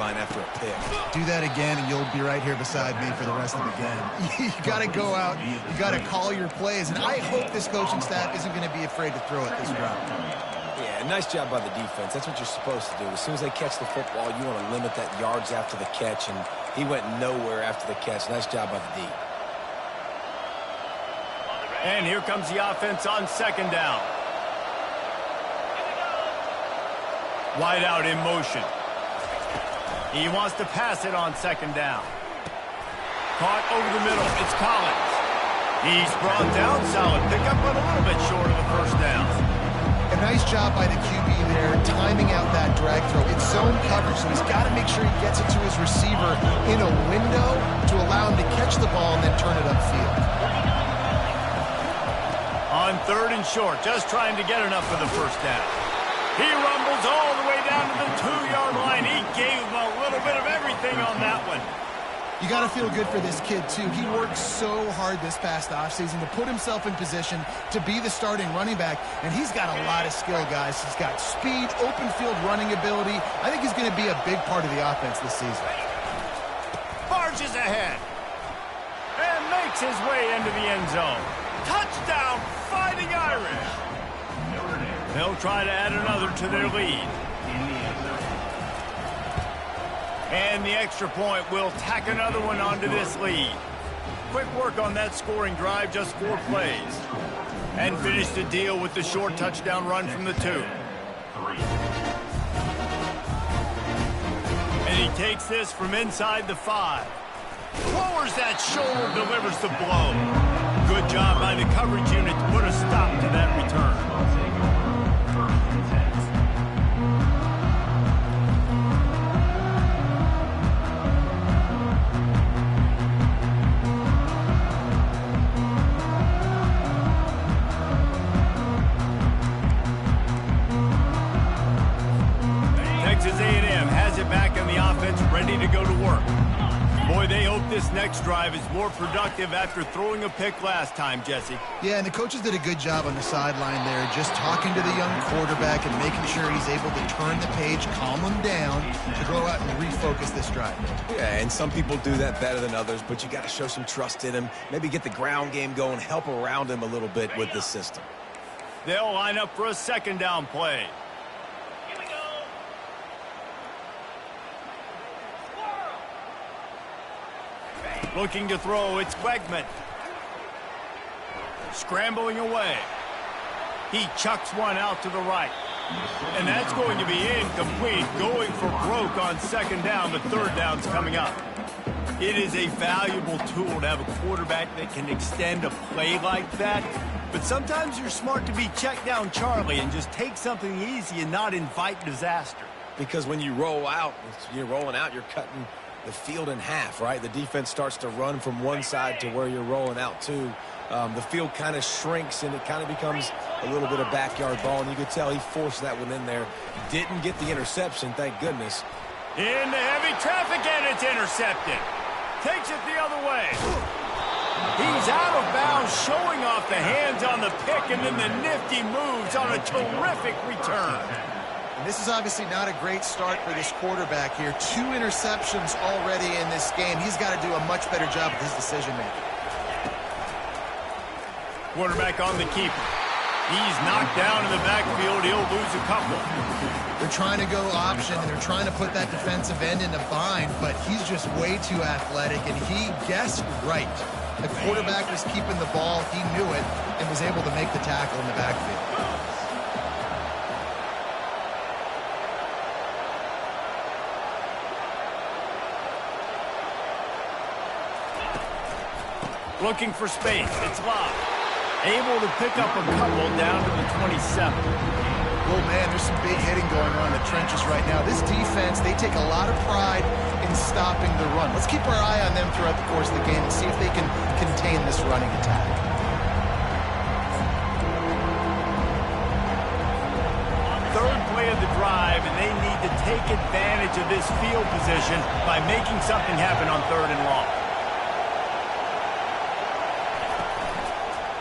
sideline after a pick. Do that again, and you'll be right here beside me for the rest of the game. You got to go out. You got to call your plays, and I hope this coaching staff isn't going to be afraid to throw it this drive. Yeah, nice job by the defense. That's what you're supposed to do. As soon as they catch the football, you want to limit that yards after the catch, and he went nowhere after the catch. Nice job by the D. And here comes the offense on second down. Wide out in motion. He wants to pass it on second down. Caught over the middle. It's Collins. He's brought down. Solid pickup, but a little bit short of the first down. A nice job by the QB there, timing out that drag throw. It's zone coverage, so he's got to make sure he gets it to his receiver in a window to allow him to catch the ball and then turn it upfield. On third and short, just trying to get enough for the first down. He rumbles all the way down to the 2-yard line. He gave him a little bit of everything on that one. You got to feel good for this kid, too. He worked so hard this past offseason to put himself in position to be the starting running back, and he's got a lot of skill, guys. He's got speed, open field running ability. I think he's going to be a big part of the offense this season. Barges ahead and makes his way into the end zone. Touchdown, Fighting Irish. They'll try to add another to their lead. And the extra point will tack another one onto this lead. Quick work on that scoring drive, just 4 plays. And finish the deal with the short touchdown run from the 2. And he takes this from inside the 5. Lowers that shoulder, delivers the blow. Good job by the coverage unit to put a stop to that return. Texas A&M has it back in the offense, ready to go to work. Boy, they hope this next drive is more productive after throwing a pick last time, Jesse. Yeah, and the coaches did a good job on the sideline there, just talking to the young quarterback and making sure he's able to turn the page, calm him down, to go out and refocus this drive. Yeah, and some people do that better than others, but you got to show some trust in him, maybe get the ground game going, help around him a little bit with this system. They'll line up for a second down play. Looking to throw, it's Wegman. Scrambling away. He chucks one out to the right. And that's going to be incomplete, going for broke on second down, but third down's coming up. It is a valuable tool to have a quarterback that can extend a play like that. But sometimes you're smart to be check down Charlie and just take something easy and not invite disaster. Because when you roll out, you're rolling out, you're cutting the field in half, right? The defense starts to run from one side to where you're rolling out to. The field kind of shrinks, and it kind of becomes a little bit of backyard ball, and you could tell he forced that one in there. Didn't get the interception, thank goodness. Into heavy traffic, and it's intercepted. Takes it the other way. He's out of bounds, showing off the hands on the pick, and then the nifty moves on a terrific return. And this is obviously not a great start for this quarterback here. 2 interceptions already in this game. He's got to do a much better job with his decision-making. Quarterback on the keeper. He's knocked down in the backfield. He'll lose a couple. They're trying to go option, and they're trying to put that defensive end in a bind, but he's just way too athletic, and he guessed right. The quarterback was keeping the ball. He knew it and was able to make the tackle in the backfield. Looking for space. It's locked. Able to pick up a couple down to the 27. Oh, man, there's some big hitting going on in the trenches right now. This defense, they take a lot of pride in stopping the run. Let's keep our eye on them throughout the course of the game and see if they can contain this running attack. Third play of the drive, and they need to take advantage of this field position by making something happen on third and long.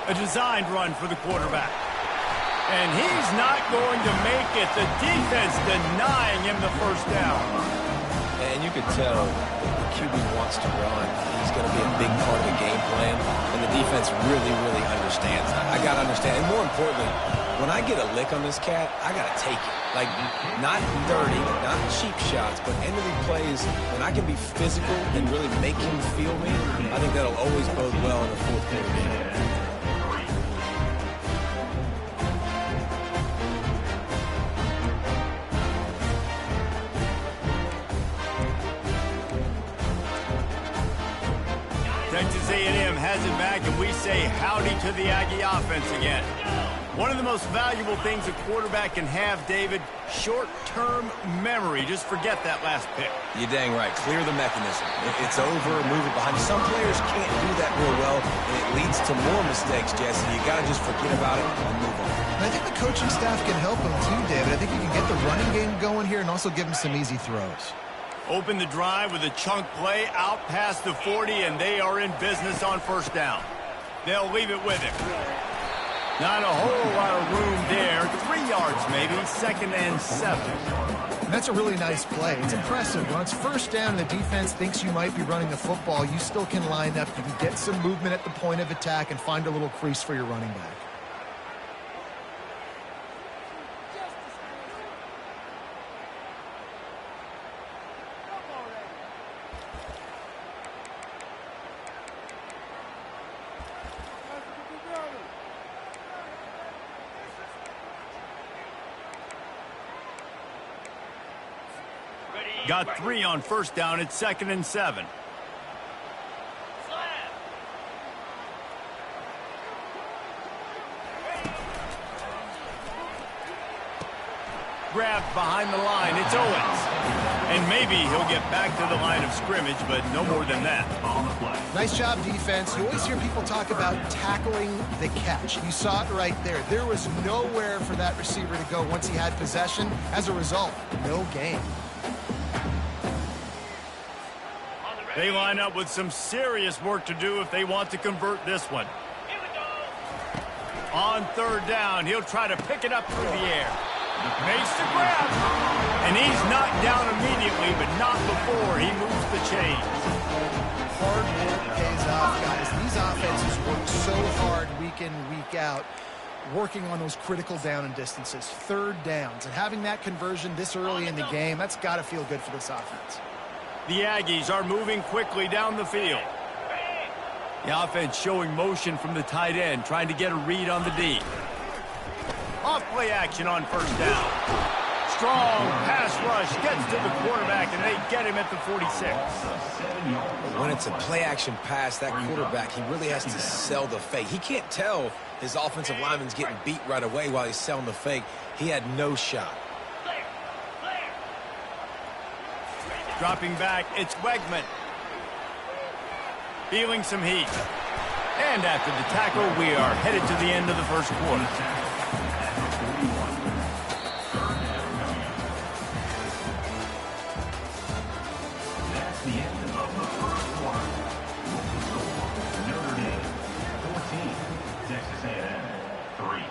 A designed run for the quarterback. And he's not going to make it. The defense denying him the first down. And you could tell the QB wants to run. He's going to be a big part of the game plan, and the defense really, really understands that. I got to understand, and more importantly, when I get a lick on this cat, I got to take it. Like, not dirty, not cheap shots, but end-of-the plays, when I can be physical and really make him feel me, I think that'll always bode well in the fourth quarter game. Texas A&M has it back, and we say howdy to the Aggie offense again. One of the most valuable things a quarterback can have, David, short-term memory. Just forget that last pick. You're dang right. Clear the mechanism. It's over, move it behind. Some players can't do that real well, and it leads to more mistakes, Jesse. You got to just forget about it and move on. And I think the coaching staff can help him too, David. I think you can get the running game going here and also give him some easy throws. Open the drive with a chunk play out past the 40, and they are in business on first down. They'll leave it with him. Not a whole lot of room there. 3 yards maybe, 2nd and 7. And that's a really nice play. It's impressive. When it's first down and the defense thinks you might be running the football, you still can line up. You can get some movement at the point of attack and find a little crease for your running back. Got 3 on first down. It's 2nd and 7. Grabbed behind the line. It's Owens. And maybe he'll get back to the line of scrimmage, but no more than that. Nice job, defense. You always hear people talk about tackling the catch. You saw it right there. There was nowhere for that receiver to go once he had possession. As a result, no gain. They line up with some serious work to do if they want to convert this one. On third down, he'll try to pick it up through the air. Makes the grab. And he's knocked down immediately, but not before he moves the chains. Hard work pays off, guys. These offenses work so hard week in, week out, working on those critical down and distances, third downs. And having that conversion this early in the game, that's got to feel good for this offense. The Aggies are moving quickly down the field. The offense showing motion from the tight end, trying to get a read on the D. Off play action on first down. Strong pass rush gets to the quarterback, and they get him at the 46. When it's a play action pass, that quarterback, he really has to sell the fake. He can't tell his offensive lineman's getting beat right away while he's selling the fake. He had no shot. Dropping back, it's Wegman. Feeling some heat. And after the tackle, we are headed to the end of the first quarter. That's the end of the first quarter. Notre Dame, 14. Texas A&M, 3.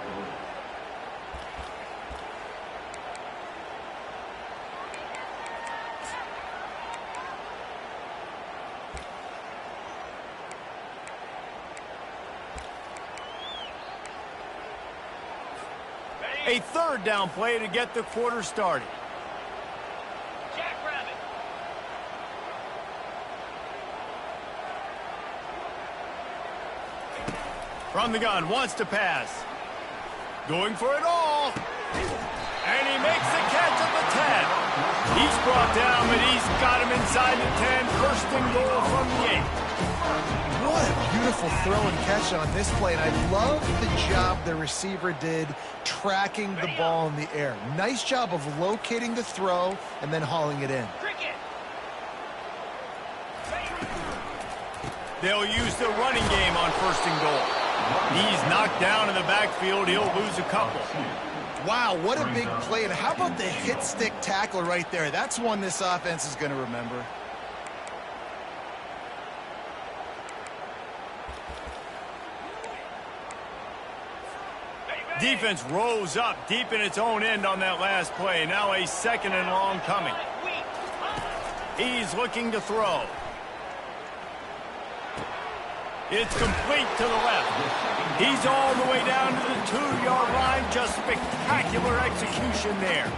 A third down play to get the quarter started. From the gun, wants to pass. Going for it all. And he makes the catch at the 10. He's brought down, but he's got him inside the 10. First and goal from the 8. What a beautiful throw and catch on this play. And I love the job the receiver did tracking the ball in the air. Nice job of locating the throw and then hauling it in. They'll use the running game on first and goal. He's knocked down in the backfield. He'll lose a couple. Wow, what a big play. And how about the hit stick tackle right there? That's one this offense is going to remember. Defense rose up deep in its own end on that last play. Now a 2nd and long coming. He's looking to throw. It's complete to the left. He's all the way down to the 2-yard line. Just spectacular execution there.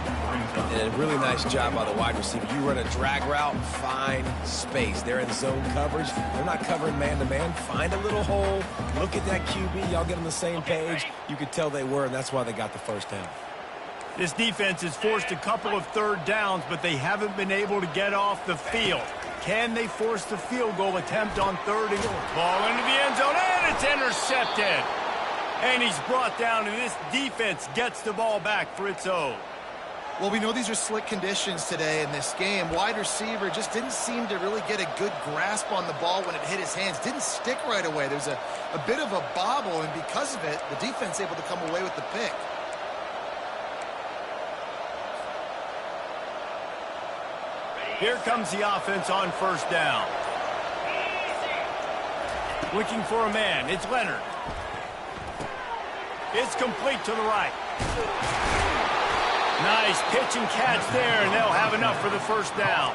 And a really nice job by the wide receiver. You run a drag route, find space. They're in zone coverage. They're not covering man-to-man. Find a little hole. Look at that QB. Y'all get on the same page. You could tell they were, and that's why they got the first down. This defense has forced a couple of third downs, but they haven't been able to get off the field. Can they force the field goal attempt on 3rd and goal? Ball into the end zone, and it's intercepted. And he's brought down, and this defense gets the ball back for its own. Well, we know these are slick conditions today in this game. Wide receiver just didn't seem to really get a good grasp on the ball when it hit his hands. Didn't stick right away. There's a bit of a bobble, and because of it, the defense able to come away with the pick. Here comes the offense on 1st down. Looking for a man. It's Leonard. It's complete to the right. Nice pitch and catch there, and they'll have enough for the 1st down.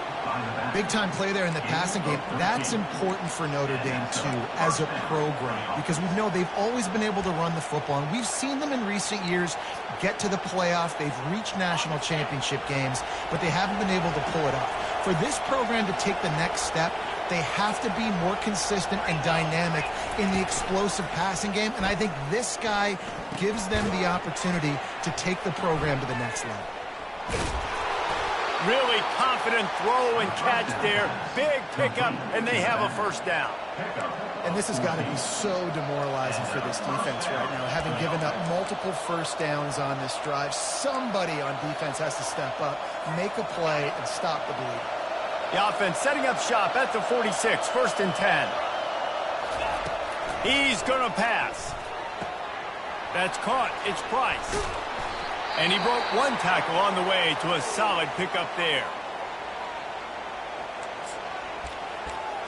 Big-time play there in the passing game. That's important for Notre Dame, too, as a program, because we know they've always been able to run the football, and we've seen them in recent years get to the playoff. They've reached national championship games, but they haven't been able to pull it off. For this program to take the next step, they have to be more consistent and dynamic in the explosive passing game, and I think this guy gives them the opportunity to take the program to the next level. Really confident throw and catch there. Big pickup, and they have a 1st down. And this has got to be so demoralizing for this defense right now. Having given up multiple 1st downs on this drive, somebody on defense has to step up, make a play, and stop the bleed. The offense setting up shop at the 46, 1st and 10. He's going to pass. That's caught. It's Price. And he broke one tackle on the way to a solid pickup there.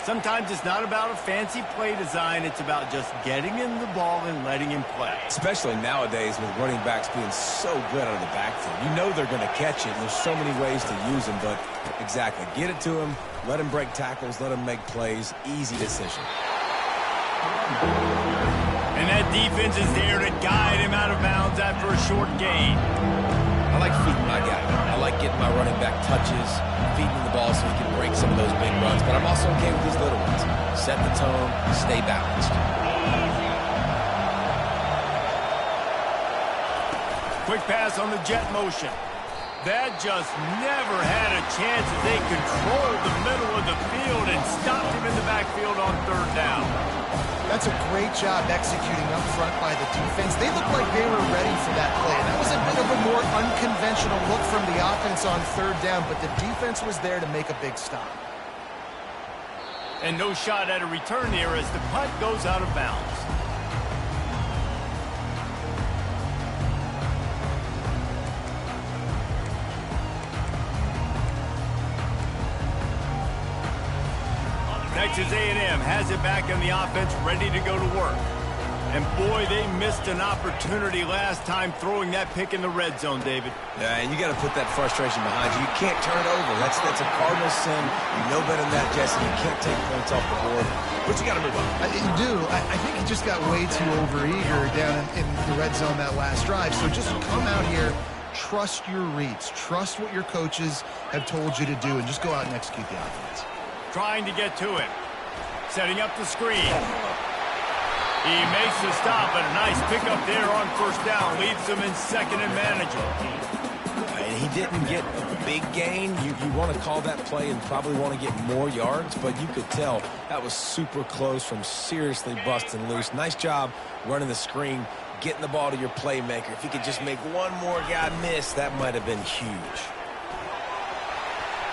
Sometimes it's not about a fancy play design. It's about just getting him the ball and letting him play. Especially nowadays with running backs being so good out of the backfield. You know they're going to catch it, and there's so many ways to use them. But exactly, get it to him, let him break tackles, let him make plays. Easy decision. And that defense is there to guide him out of bounds after a short gain. I like feeding my guy. I like getting my running back touches, feeding him the ball so he can break some of those big runs. But I'm also okay with these little ones. Set the tone, stay balanced. Quick pass on the jet motion. That just never had a chance as they controlled the middle of the field and stopped him in the backfield on 3rd down. That's a great job executing up front by the defense. They looked like they were ready for that play. And that was a bit of a more unconventional look from the offense on 3rd down, but the defense was there to make a big stop. And no shot at a return here as the punt goes out of bounds. Texas A&M has it back in the offense, ready to go to work. And boy, they missed an opportunity last time throwing that pick in the red zone, David. Yeah, and you got to put that frustration behind you. You can't turn it over. That's a cardinal sin. You know better than that, Jesse. You can't take points off the board. But you got to move on. You do. I think he just got way too overeager down in the red zone that last drive. So just come out here, trust your reads, trust what your coaches have told you to do, and just go out and execute the offense. Trying to get to him. Setting up the screen. He makes the stop, but a nice pickup there on 1st down. Leaves him in 2nd and manageable. And he didn't get a big gain. You want to call that play and probably want to get more yards, but you could tell that was super close from seriously busting loose. Nice job running the screen, getting the ball to your playmaker. If he could just make one more guy miss, that might have been huge.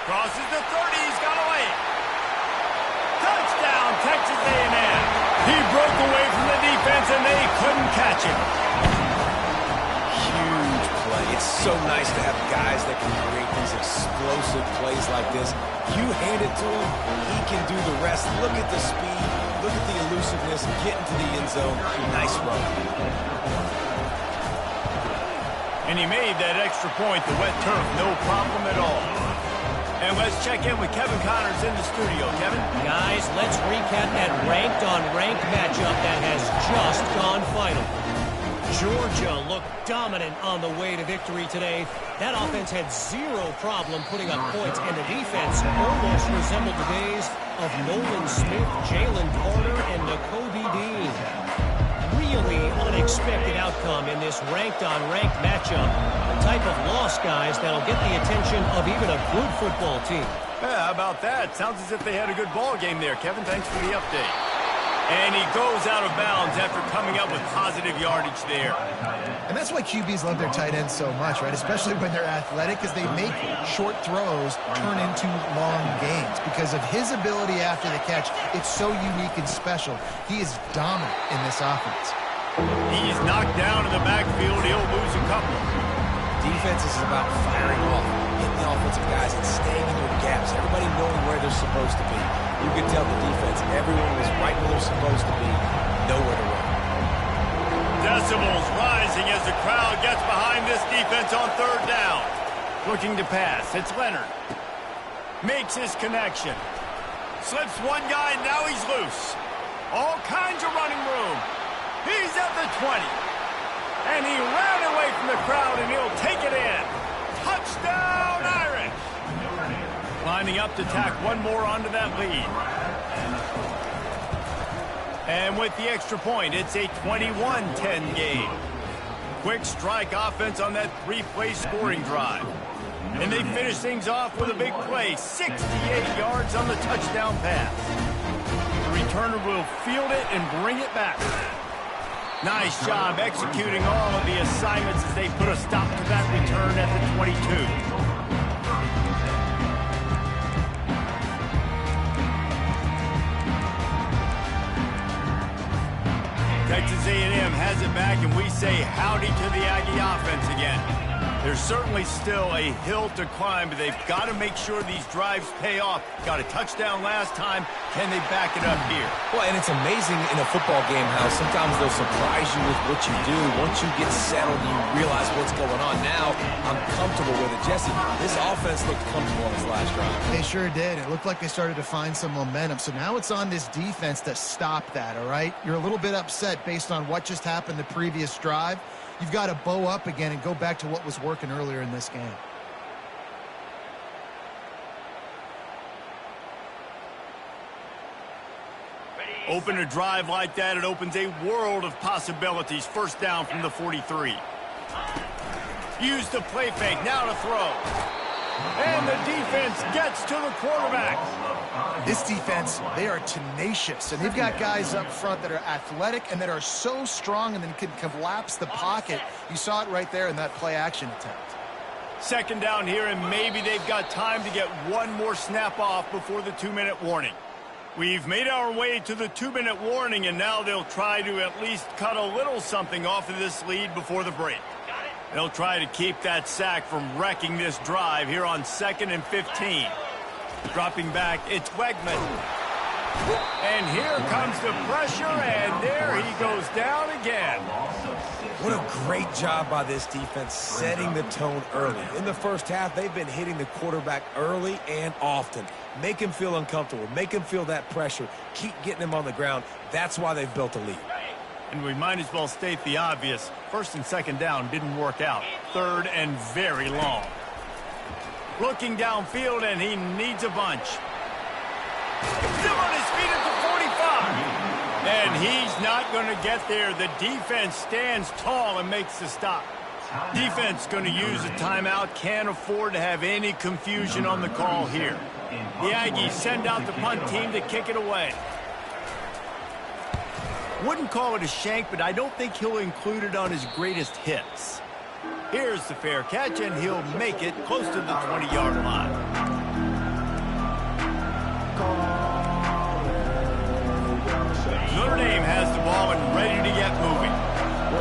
Crosses the 30. He's got away. Touchdown, Texas A&M. He broke away from the defense, and they couldn't catch him. Huge play. It's so nice to have guys that can create these explosive plays like this. You hand it to him, he can do the rest. Look at the speed. Look at the elusiveness. Get into the end zone. Nice run. And he made that extra point, the wet turf, no problem at all. And let's check in with Kevin Connors in the studio. Kevin? Guys, let's recap that ranked-on-ranked matchup that has just gone final. Georgia looked dominant on the way to victory today. That offense had zero problem putting up points, and the defense almost resembled the days of Nolan Smith, Jalen Carter, and Nakobe Dean. Really unexpected outcome in this ranked-on-ranked matchup. The type of loss, guys, that'll get the attention of even a good football team. Yeah, how about that? Sounds as if they had a good ball game there. Kevin, thanks for the update. And he goes out of bounds after coming up with positive yardage there. And that's why QBs love their tight ends so much, right? Especially when they're athletic, because they make short throws turn into long gains. Because of his ability after the catch, it's so unique and special. He is dominant in this offense. He's knocked down in the backfield. He'll lose a couple. Defense is about firing off, hitting the offensive guys, and staying in their gaps. Everybody knowing where they're supposed to be. You can tell the defense, everyone was right where they're supposed to be, nowhere to run. Decibels rising as the crowd gets behind this defense on third down. Looking to pass. It's Leonard. Makes his connection. Slips one guy, now he's loose. All kinds of running room. He's at the 20. And he ran away from the crowd, and he'll take it in. Touchdown, Irish! Lining up to tack one more onto that lead. And with the extra point, it's a 21-10 game. Quick strike offense on that three-play scoring drive. And they finish things off with a big play, 68 yards on the touchdown pass. The returner will field it and bring it back. Nice job executing all of the assignments as they put a stop to that return at the 22. Texas A&M has it back, and we say howdy to the Aggie offense again. There's certainly still a hill to climb, but they've got to make sure these drives pay off. Got a touchdown last time. Can they back it up here? Well, and it's amazing in a football game how sometimes they'll surprise you with what you do. Once you get settled, you realize what's going on. Now, I'm comfortable with it. Jesse, this offense looked comfortable on this last drive. They sure did. It looked like they started to find some momentum. So now it's on this defense to stop that, all right? You're a little bit upset based on what just happened the previous drive. You've got to bow up again and go back to what was working earlier in this game. Open a drive like that, it opens a world of possibilities. First down from the 43. Use the play fake, now to throw. And the defense gets to the quarterback. This defense, they are tenacious, and they've got guys up front that are athletic and that are so strong and then can collapse the pocket. You saw it right there in that play-action attempt. Second down here, and maybe they've got time to get one more snap off before the 2-minute warning. We've made our way to the 2-minute warning, and now they'll try to at least cut a little something off of this lead before the break. They'll try to keep that sack from wrecking this drive here on 2nd and 15. Dropping back, it's Wegman. And here comes the pressure, and there he goes down again. What a great job by this defense setting the tone early. In the first half, they've been hitting the quarterback early and often. Make him feel uncomfortable. Make him feel that pressure. Keep getting him on the ground. That's why they've built a lead. And we might as well state the obvious. First and second down didn't work out. Third and very long. Looking downfield, and he needs a bunch. Still on his feet at the 45. And he's not going to get there. The defense stands tall and makes the stop. Defense going to use a timeout. Can't afford to have any confusion on the call here. The Aggies send out the punt team to kick it away. Wouldn't call it a shank, but I don't think he'll include it on his greatest hits. Here's the fair catch, and he'll make it close to the 20-yard line. Notre Dame has the ball and ready to get moving.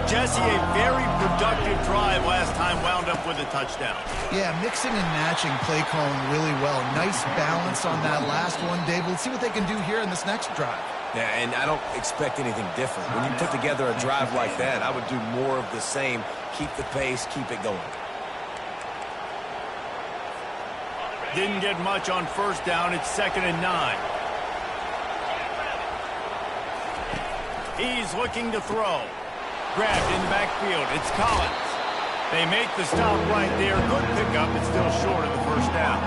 Jesse, a very productive drive last time, wound up with a touchdown. Yeah, mixing and matching play calling really well. Nice balance on that last one, Dave. Let's see what they can do here in this next drive. Yeah, and I don't expect anything different. When you put together a drive like that, I would do more of the same. Keep the pace, keep it going. Didn't get much on first down. It's 2nd and 9. He's looking to throw. Grabbed in the backfield. It's Collins. They make the stop right there. Good pickup. It's still short of the first down.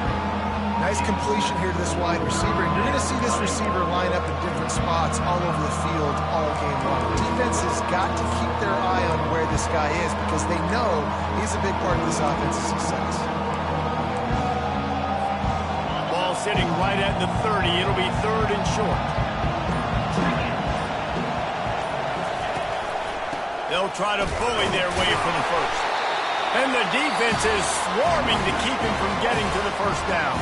Nice completion here to this wide receiver. And you're going to see this receiver line up in different spots all over the field all game long. Defense has got to keep their eye on where this guy is because they know he's a big part of this offense's success. Ball sitting right at the 30. It'll be 3rd and short. They'll try to bully their way for the first. And the defense is swarming to keep him from getting to the first down.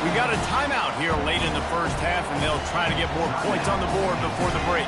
We got a timeout here late in the first half, and they'll try to get more points on the board before the break.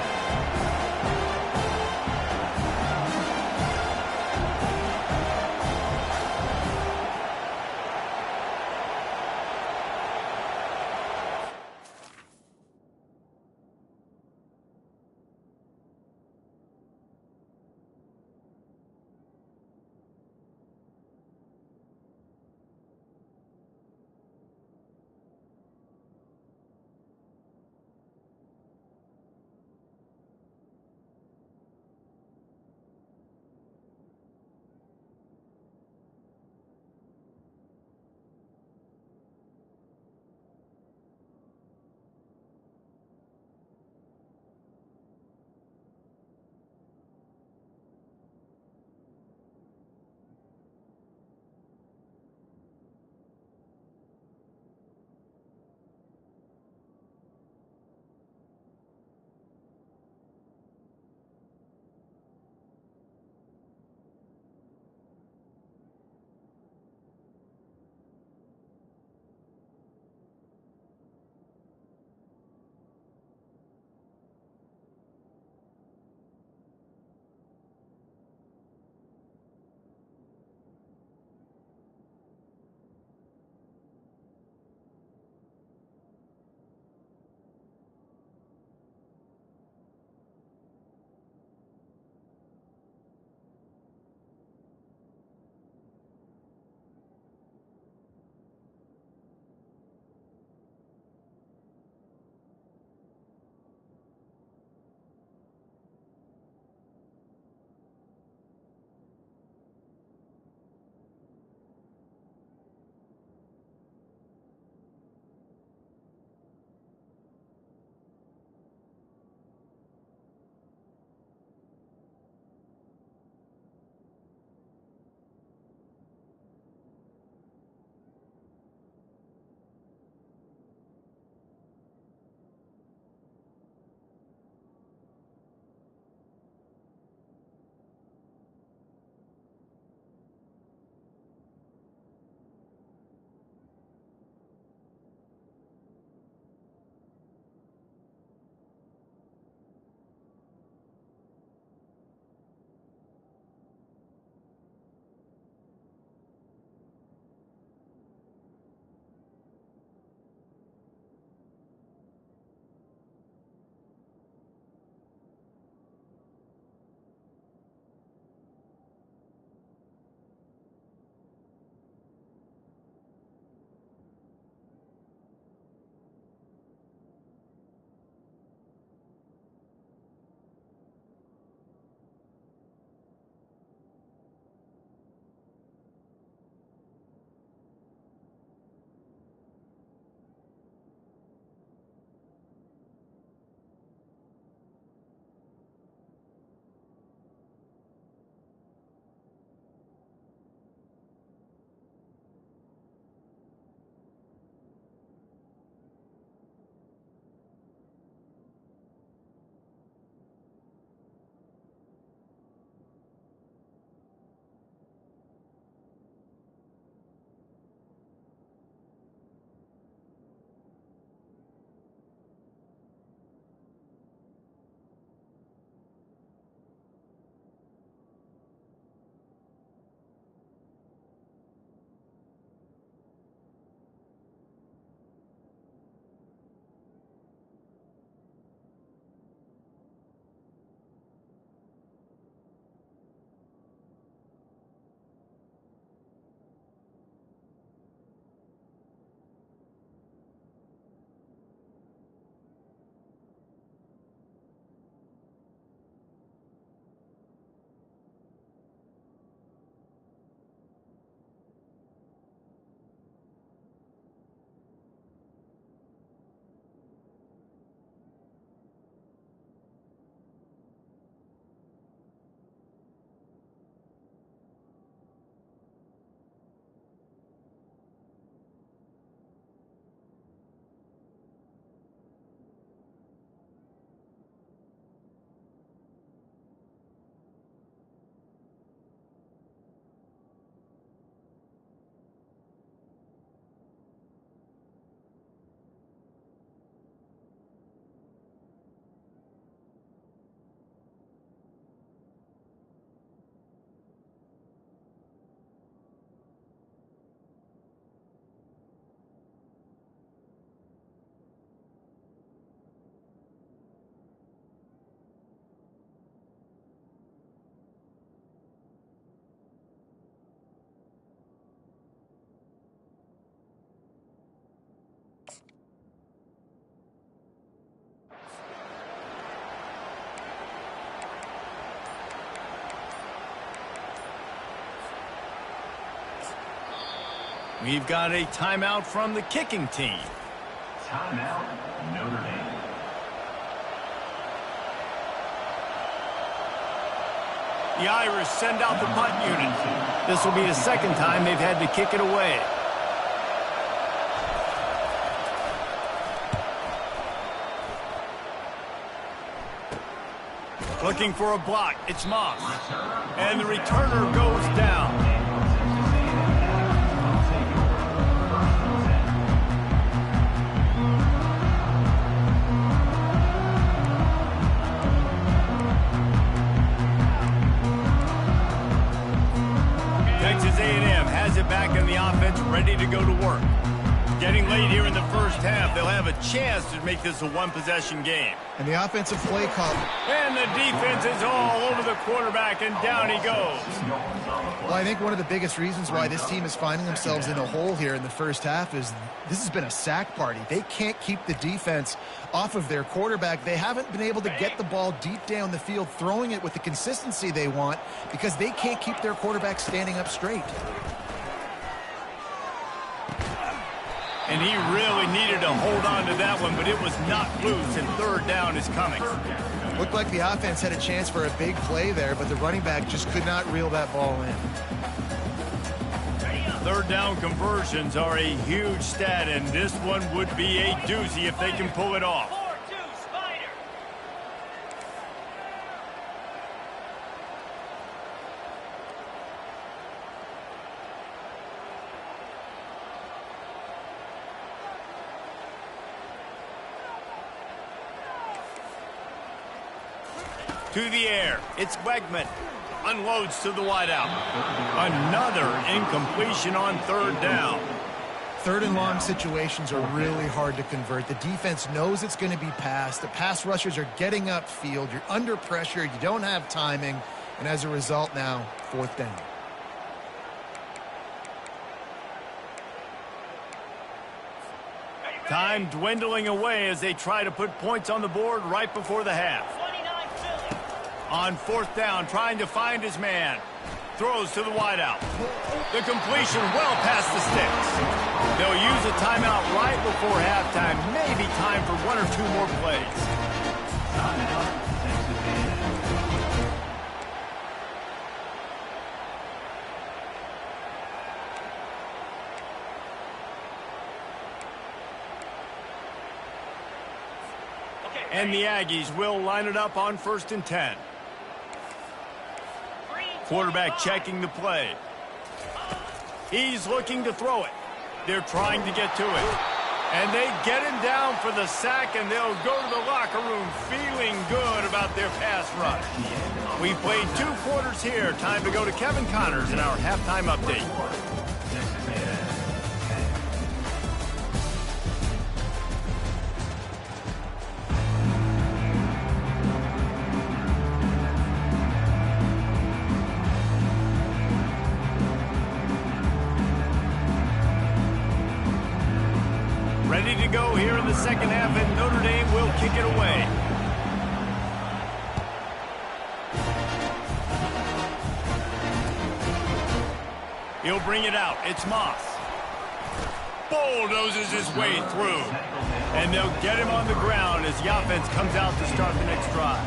We've got a timeout from the kicking team. Timeout, Notre Dame. The Irish send out the punt unit. This will be the second time they've had to kick it away. Looking for a block. It's Moss. And the returner goes down. Texas A&M has it back in the offense, ready to go to work. Getting late here in the first half, they'll have a chance to make this a one-possession game. And the offensive play call. And the defense is all over the quarterback, and down he goes. Well, I think one of the biggest reasons why this team is finding themselves in a hole here in the first half is this has been a sack party. They can't keep the defense off of their quarterback. They haven't been able to get the ball deep down the field, throwing it with the consistency they want because they can't keep their quarterback standing up straight. And he really needed to hold on to that one, but it was not loose, and third down is coming. Looked like the offense had a chance for a big play there, but the running back just could not reel that ball in. Third down conversions are a huge stat, and this one would be a doozy if they can pull it off. To the air, it's Wegman. Unloads to the wideout. Another incompletion on third down. Third and long situations are really hard to convert. The defense knows it's going to be passed. The pass rushers are getting upfield. You're under pressure. You don't have timing. And as a result now, fourth down. Time dwindling away as they try to put points on the board right before the half. On fourth down, trying to find his man. Throws to the wideout. The completion well past the sticks. They'll use a timeout right before halftime. Maybe time for one or two more plays. And the Aggies will line it up on 1st and 10. Quarterback checking the play. He's looking to throw it. They're trying to get to it. And they get him down for the sack, and they'll go to the locker room feeling good about their pass rush. We played 2 quarters here. Time to go to Kevin Connors in our halftime update. Ready to go here in the second half, and Notre Dame will kick it away. He'll bring it out. It's Moss. Bulldozes his way through. And they'll get him on the ground as the offense comes out to start the next drive.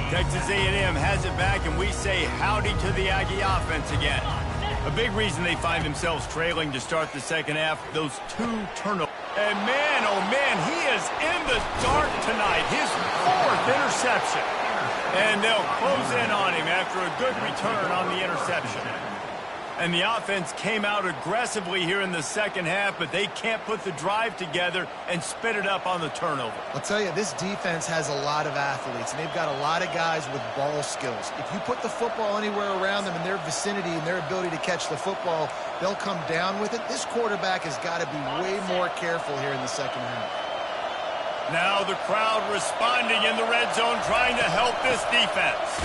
Texas A&M has it back, and we say howdy to the Aggie offense again. A big reason they find themselves trailing to start the second half, those 2 turnovers. And man, oh man, he is in the dark tonight. His 4th interception. And they'll close in on him after a good return on the interception. And the offense came out aggressively here in the second half, but they can't put the drive together and spit it up on the turnover. I'll tell you, this defense has a lot of athletes, and they've got a lot of guys with ball skills. If you put the football anywhere around them in their vicinity and their ability to catch the football, they'll come down with it. This quarterback has got to be way more careful here in the second half. Now the crowd responding in the red zone, trying to help this defense.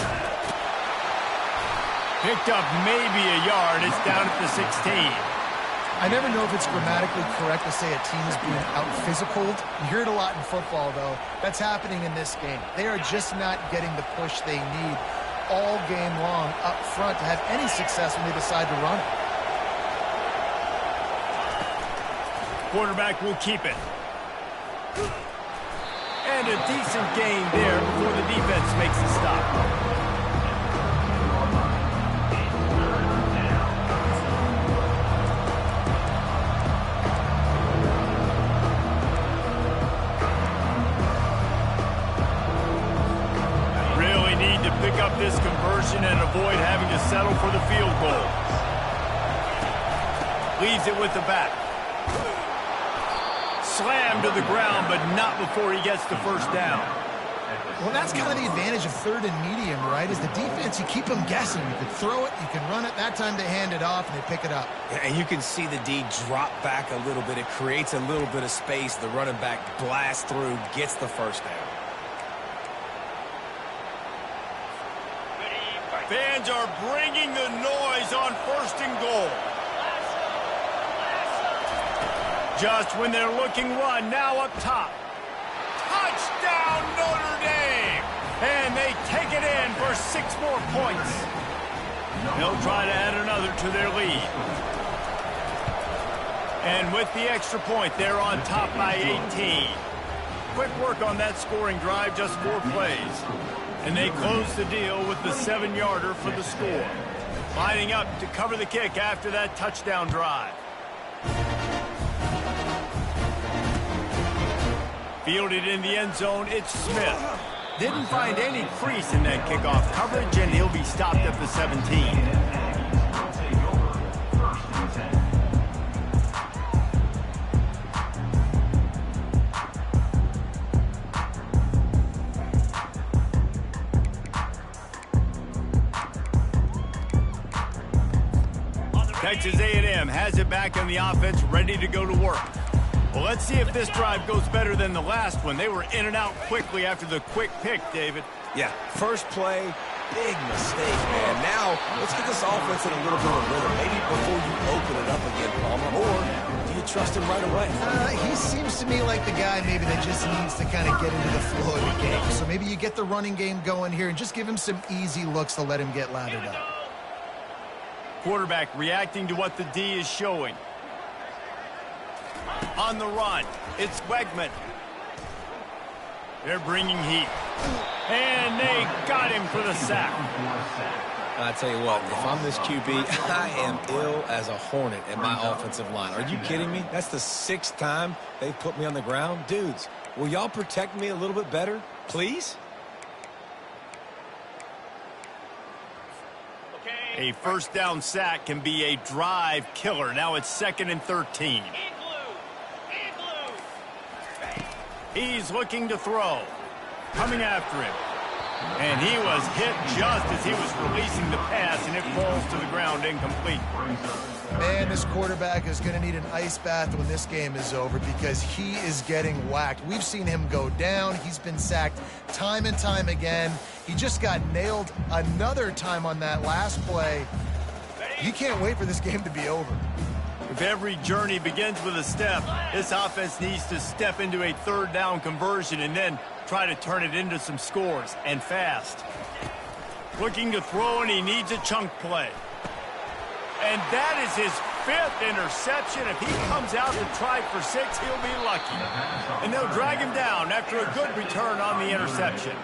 Picked up maybe a yard. It's down at the 16. I never know if it's grammatically correct to say a team is being out-physicaled. You hear it a lot in football, though. That's happening in this game. They are just not getting the push they need all game long up front to have any success when they decide to run it. Quarterback will keep it. And a decent gain there before the defense makes the stop. Really need to pick up this conversion and avoid having to settle for the field goal. Leaves it with the back. Slammed to the ground, but not before he gets the first down. Well, that's kind of the advantage of third and medium, right? Is the defense, you keep them guessing. You can throw it, you can run it. That time they hand it off and they pick it up. Yeah, and you can see the D drop back a little bit. It creates a little bit of space. The running back blasts through, gets the first down. Fans are bringing the noise on 1st and goal. Just when they're looking run, now up top. Touchdown, Notre Dame! And they take it in for 6 more points. They'll try to add another to their lead. And with the extra point, they're on top by 18. Quick work on that scoring drive, just 4 plays. And they close the deal with the 7-yarder for the score. Lining up to cover the kick after that touchdown drive. Fielded in the end zone, it's Smith. Didn't find any crease in that kickoff coverage, and he'll be stopped at the 17. Texas A&M has it back in the offense, ready to go to work. Well, let's see if this drive goes better than the last one. They were in and out quickly after the quick pick, David. Yeah, first play, big mistake, man. Now, let's get this offense in a little bit of rhythm. Maybe before you open it up again, Palmer, or do you trust him right away? He seems to me like the guy maybe that just needs to kind of get into the flow of the game. So maybe you get the running game going here and just give him some easy looks to let him get lathered up. Quarterback reacting to what the D is showing. On the run, it's Wegman. They're bringing heat. And they got him for the sack. I tell you what, if I'm this QB, I am ill as a hornet at my offensive line. Are you kidding me? That's the 6th time they've put me on the ground. Dudes, will y'all protect me a little bit better, please? A first down sack can be a drive killer. Now it's 2nd and 13. He's looking to throw. Coming after him. And he was hit just as he was releasing the pass, and it falls to the ground incomplete. Man, this quarterback is going to need an ice bath when this game is over because he is getting whacked. We've seen him go down. He's been sacked time and time again. He just got nailed another time on that last play. You can't wait for this game to be over. If every journey begins with a step, this offense needs to step into a 3rd down conversion and then try to turn it into some scores, and fast. Looking to throw, and he needs a chunk play. And that is his 5th interception. If he comes out to try for 6, he'll be lucky. And they'll drag him down after a good return on the interception.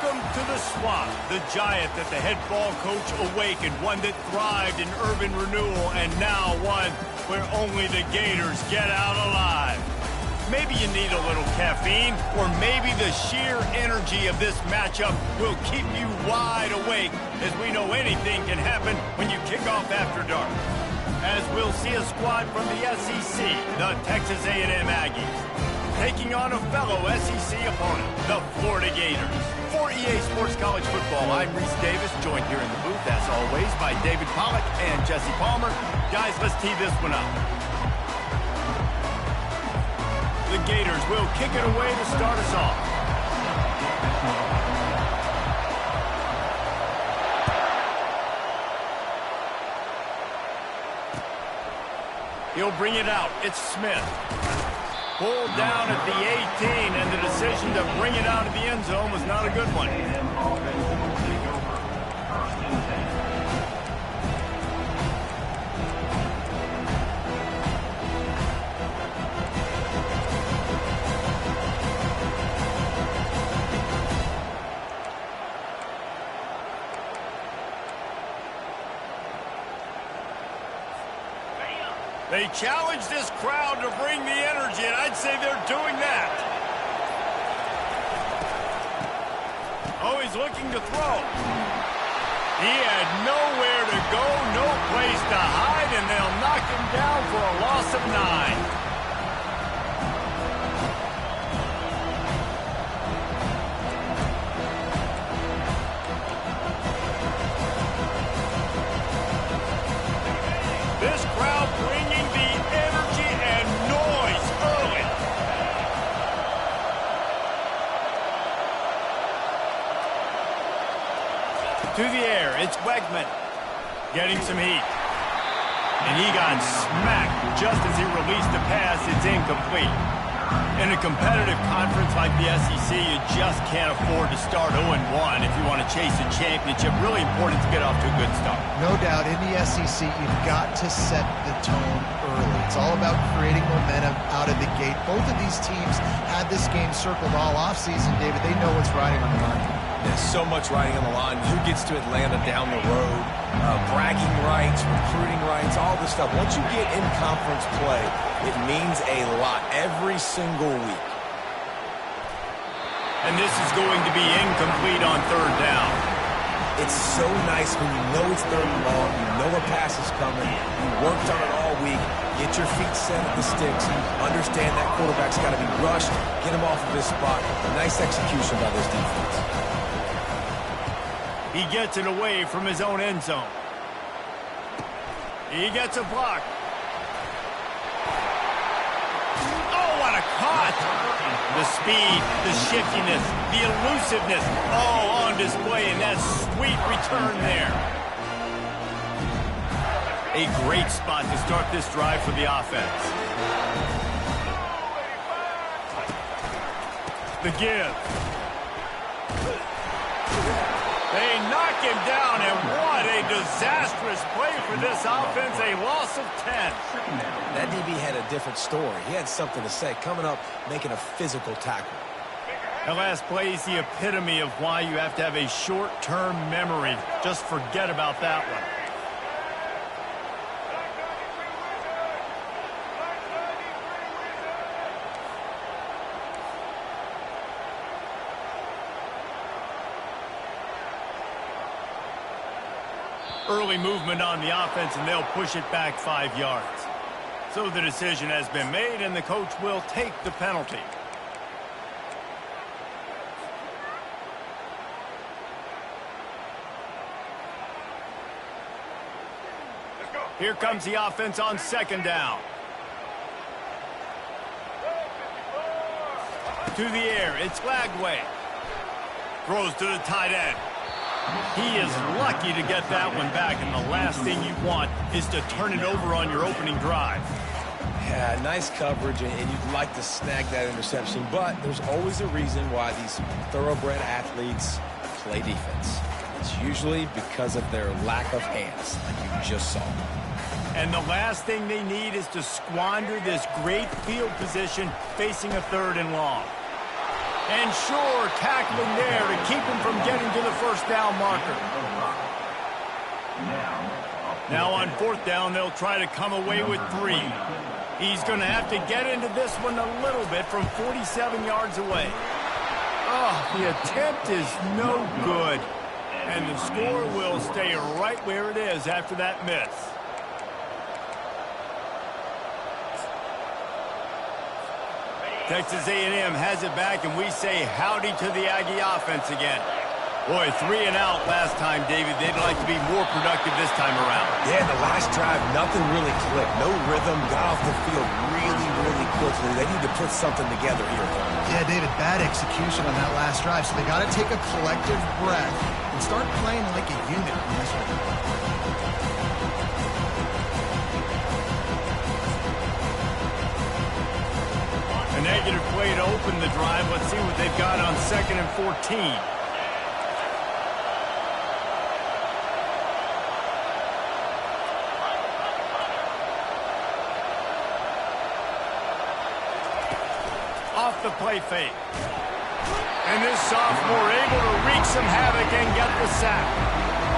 Welcome to the swamp, the giant that the head ball coach awakened, one that thrived in urban renewal, and now one where only the Gators get out alive. Maybe you need a little caffeine, or maybe the sheer energy of this matchup will keep you wide awake, as we know anything can happen when you kick off after dark. As we'll see a squad from the SEC, the Texas A&M Aggies, taking on a fellow SEC opponent, the Florida Gators. For EA Sports College Football, I'm Reese Davis, joined here in the booth, as always, by David Pollack and Jesse Palmer. Guys, let's tee this one up. The Gators will kick it away to start us off. He'll bring it out. It's Smith. Pulled down at the 18, and the decision to bring it out of the end zone was not a good one. They challenge this crowd to bring the energy, and I'd say they're doing that. Oh, he's looking to throw. He had nowhere to go, no place to hide, and they'll knock him down for a loss of 9. This crowd bringing the energy and noise early. To the air, it's Wegman getting some heat. And he got smacked just as he released the pass. It's incomplete. In a competitive conference like the SEC, you just can't afford to start 0-1 if you want to chase a championship. Really important to get off to a good start. No doubt, in the SEC, you've got to set the tone early. It's all about creating momentum out of the gate. Both of these teams had this game circled all offseason, David. They know what's riding on the line. There's so much riding on the line. Who gets to Atlanta down the road? Bragging rights, recruiting rights, all this stuff. Once you get in conference play, it means a lot every single week. And this is going to be incomplete on third down. It's so nice when you know it's third and long, you know a pass is coming, you worked on it all week, get your feet set at the sticks, understand that quarterback's got to be rushed, get him off of his spot. A nice execution by this defense. He gets it away from his own end zone. He gets a block. Oh, what a cut! The speed, the shiftiness, the elusiveness, all on display in that sweet return there. A great spot to start this drive for the offense. The give. They knock him down, and what a disastrous play for this offense, a loss of 10. That DB had a different story. He had something to say, coming up, making a physical tackle. The last play is the epitome of why you have to have a short-term memory. Just forget about that one. Early movement on the offense, and they'll push it back 5 yards. So the decision has been made, and the coach will take the penalty. Here comes the offense on second down. To the air, it's Lagway. Throws to the tight end. He is lucky to get that one back, and the last thing you want is to turn it over on your opening drive. Yeah, nice coverage, and you'd like to snag that interception, but there's always a reason why these thoroughbred athletes play defense. It's usually because of their lack of hands, like you just saw. And the last thing they need is to squander this great field position facing a third and long. And sure, tackling there to keep him from getting to the first down marker. Now on fourth down, they'll try to come away with 3. He's going to have to get into this one a little bit from 47 yards away. Oh, the attempt is no good. And the score will stay right where it is after that miss. Texas A&M has it back, and we say howdy to the Aggie offense again. Boy, 3 and out last time, David. They'd like to be more productive this time around. Yeah, the last drive, nothing really clicked. No rhythm, got off the field really, really quickly. They need to put something together here. Yeah, David, bad execution on that last drive, so they got to take a collective breath and start playing like a unit on this one. A negative play to open the drive. Let's see what they've got on 2nd and 14. Off the play fake. And this sophomore able to wreak some havoc and get the sack.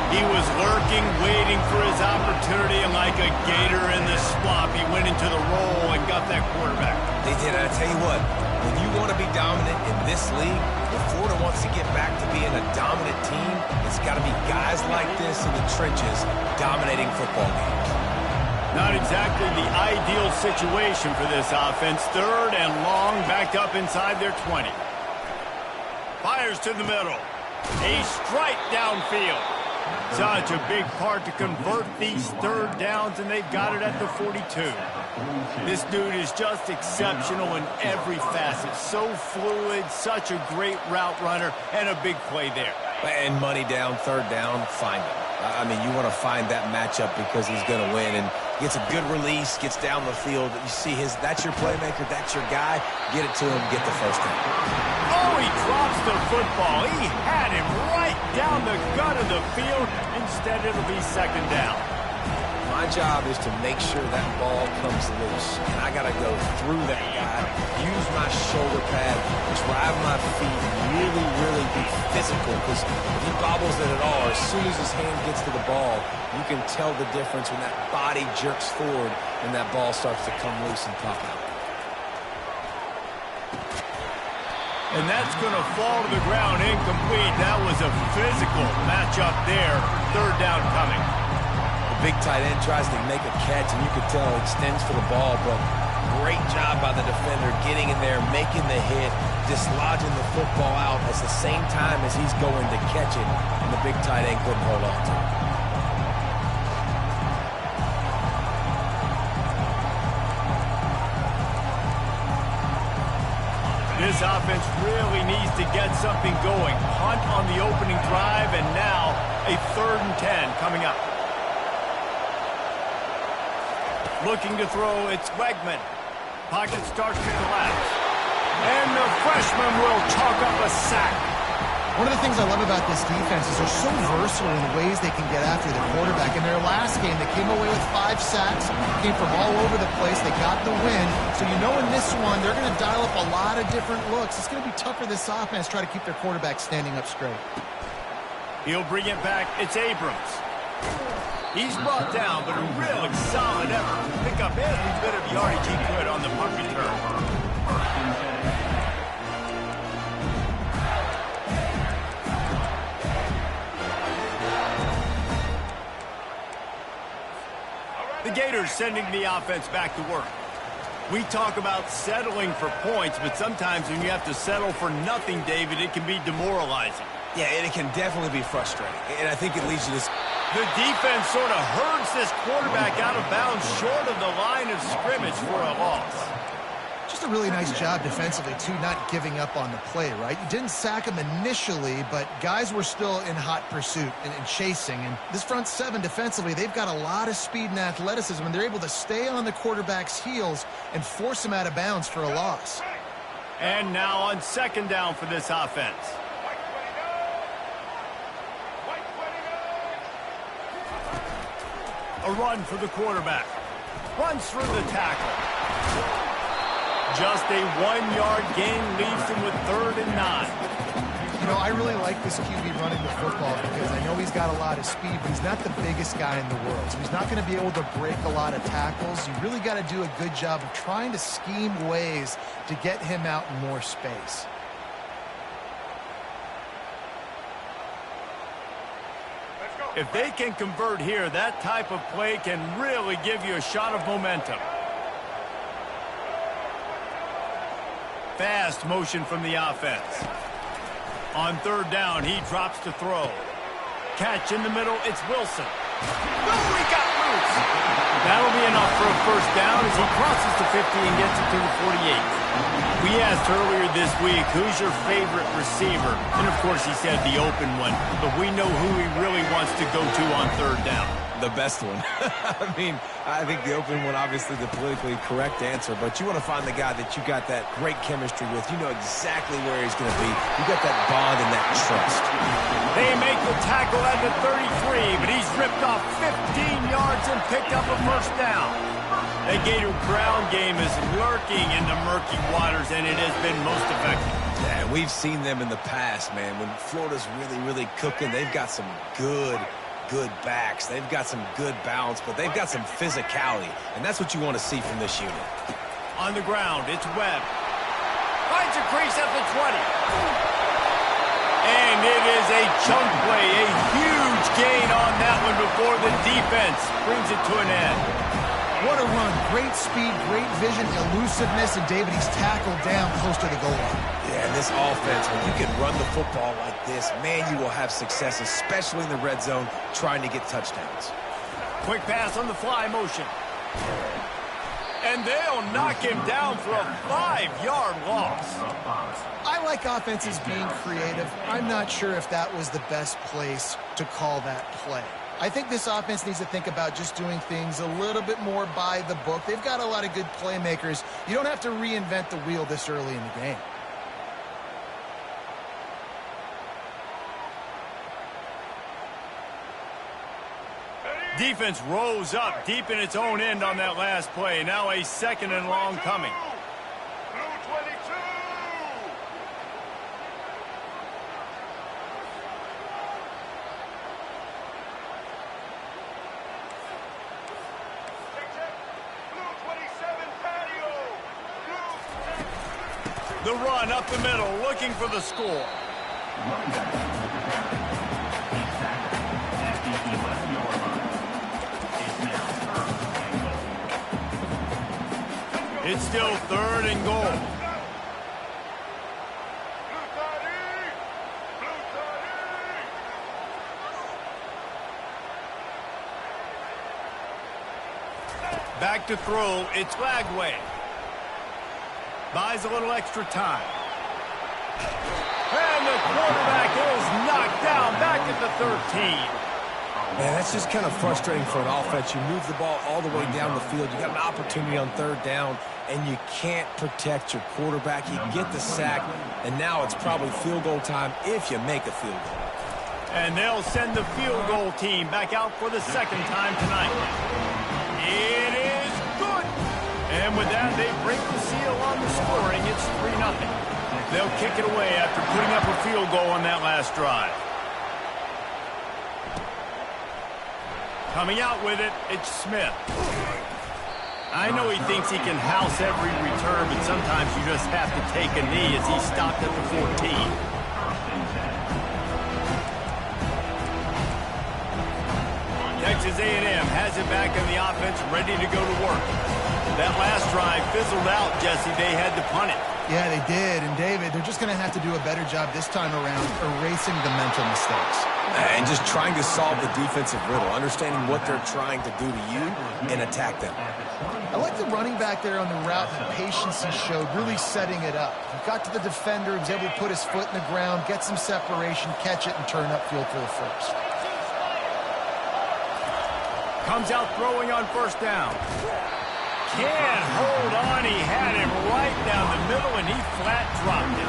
He was lurking, waiting for his opportunity, and like a gator in the swamp, he went into the roll and got that quarterback. They did, and I tell you what, when you want to be dominant in this league, if Florida wants to get back to being a dominant team, it's got to be guys like this in the trenches dominating football games. Not exactly the ideal situation for this offense. 3rd and long, back up inside their 20. Fires to the middle. A strike downfield. Such a big part to convert these 3rd downs, and they've got it at the 42. This dude is just exceptional in every facet. So fluid, such a great route runner, and a big play there. And money down, 3rd down, find him. I mean, you want to find that matchup because he's going to win, and gets a good release, gets down the field. You see that's your playmaker, that's your guy. Get it to him, get the first down. Oh, he drops the football. He had him right down the gut of the field. Instead, it'll be 2nd down. My job is to make sure that ball comes loose, and I got to go through that guy, use my shoulder pad, drive my feet, really, really be physical, because if he bobbles it at all, as soon as his hand gets to the ball, you can tell the difference when that body jerks forward and that ball starts to come loose and pop out. And that's going to fall to the ground incomplete. That was a physical matchup there. 3rd down coming. Big tight end tries to make a catch, and you can tell he extends for the ball, but great job by the defender getting in there, making the hit, dislodging the football out at the same time as he's going to catch it, and the big tight end couldn't hold on to it. This offense really needs to get something going. Punt on the opening drive, and now a 3rd and 10 coming up. Looking to throw, it's Wegman. Pocket starts to collapse. And the freshman will chalk up a sack. One of the things I love about this defense is they're so versatile in the ways they can get after the quarterback. In their last game, they came away with 5 sacks, came from all over the place. They got the win. So you know in this one, they're going to dial up a lot of different looks. It's going to be tough for this offense to try to keep their quarterback standing up straight. He'll bring it back. It's Abrams. He's brought down, but a really solid effort to pick up every bit of yardage he could on the punt return. The Gators sending the offense back to work. We talk about settling for points, but sometimes when you have to settle for nothing, David, it can be demoralizing. Yeah, and it can definitely be frustrating. And I think it leads you to... The defense sort of herds this quarterback out of bounds short of the line of scrimmage for a loss. Just a really nice job defensively, too, not giving up on the play, right? You didn't sack him initially, but guys were still in hot pursuit and chasing. And this front 7 defensively, they've got a lot of speed and athleticism, and they're able to stay on the quarterback's heels and force him out of bounds for a loss. And now on 2nd down for this offense. A run for the quarterback. Runs through the tackle. Just a 1-yard gain leaves him with 3rd and 9. You know, I really like this QB running the football because I know he's got a lot of speed, but he's not the biggest guy in the world. So he's not going to be able to break a lot of tackles. You really got to do a good job of trying to scheme ways to get him out in more space. If they can convert here, that type of play can really give you a shot of momentum. Fast motion from the offense. On 3rd down, he drops to throw. Catch in the middle, it's Wilson. No, he got loose. That'll be enough for a 1st down as he crosses the 50 and gets it to the 48. We asked earlier this week, who's your favorite receiver? And, of course, he said the open one. But we know who he really wants to go to on 3rd down. The best one. I mean, I think the open one, obviously the politically correct answer, but you want to find the guy that you got that great chemistry with. You know exactly where he's going to be. You got that bond and that trust. They make the tackle at the 33, but he's ripped off 15 yards and picked up a 1st down. The Gator ground game is lurking in the murky waters, and it has been most effective. Yeah, and we've seen them in the past, man. When Florida's really cooking, they've got some good backs. They've got some good balance, but they've got some physicality, and that's what you want to see from this unit. On the ground, it's Webb. Finds a crease at the 20. And it is a chunk play, a huge gain on that one before the defense brings it to an end. What a run. Great speed, great vision, elusiveness, and David, he's tackled down close to the goal line. Yeah, and this offense, when you can run the football like this, man, you will have success, especially in the red zone, trying to get touchdowns. Quick pass on the fly motion. And they'll knock him down for a 5-yard loss. I like offenses being creative. I'm not sure if that was the best place to call that play. I think this offense needs to think about just doing things a little bit more by the book. They've got a lot of good playmakers. You don't have to reinvent the wheel this early in the game. Defense rose up deep in its own end on that last play. Now a 2nd and long coming. The run up the middle, looking for the score. It's still 3rd and goal. Back to throw, it's Lagway. Buys a little extra time. And the quarterback is knocked down back at the 13. Man, that's just kind of frustrating for an offense. You move the ball all the way down the field. You got an opportunity on 3rd down, and you can't protect your quarterback. You get the sack, and now it's probably field goal time if you make a field goal. And they'll send the field goal team back out for the 2nd time tonight. It is good. And with that, they break the seal on the scoring. It's 3-0. They'll kick it away after putting up a field goal on that last drive. Coming out with it, it's Smith. I know he thinks he can house every return, but sometimes you just have to take a knee as he stopped at the 14. Texas A&M has it back in the offense, ready to go to work. That last drive fizzled out, Jesse. They had to punt it. Yeah, they did. And, David, they're just going to have to do a better job this time around erasing the mental mistakes. And just trying to solve the defensive riddle, understanding what they're trying to do to you and attack them. I like the running back there on the route and the patience he showed, really setting it up. He got to the defender, he was able to put his foot in the ground, get some separation, catch it, and turn upfield for the 1st. Comes out throwing on 1st down. Can't hold on. He had him right down the middle, and he flat dropped it.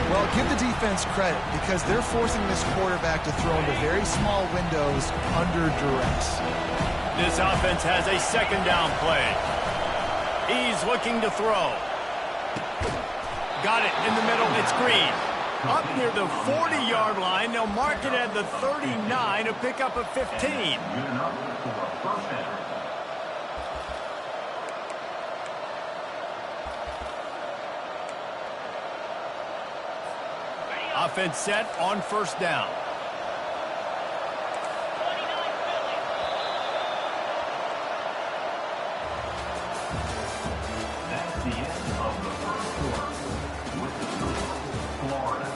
Well, give the defense credit because they're forcing this quarterback to throw into very small windows under duress. This offense has a 2nd down play. He's looking to throw. Got it in the middle. It's Green. Up near the 40-yard line. They'll mark it at the 39 to pick up a 15. Good enough for a first down. Offense set on first down. That's the end of the first quarter. With the score, Florida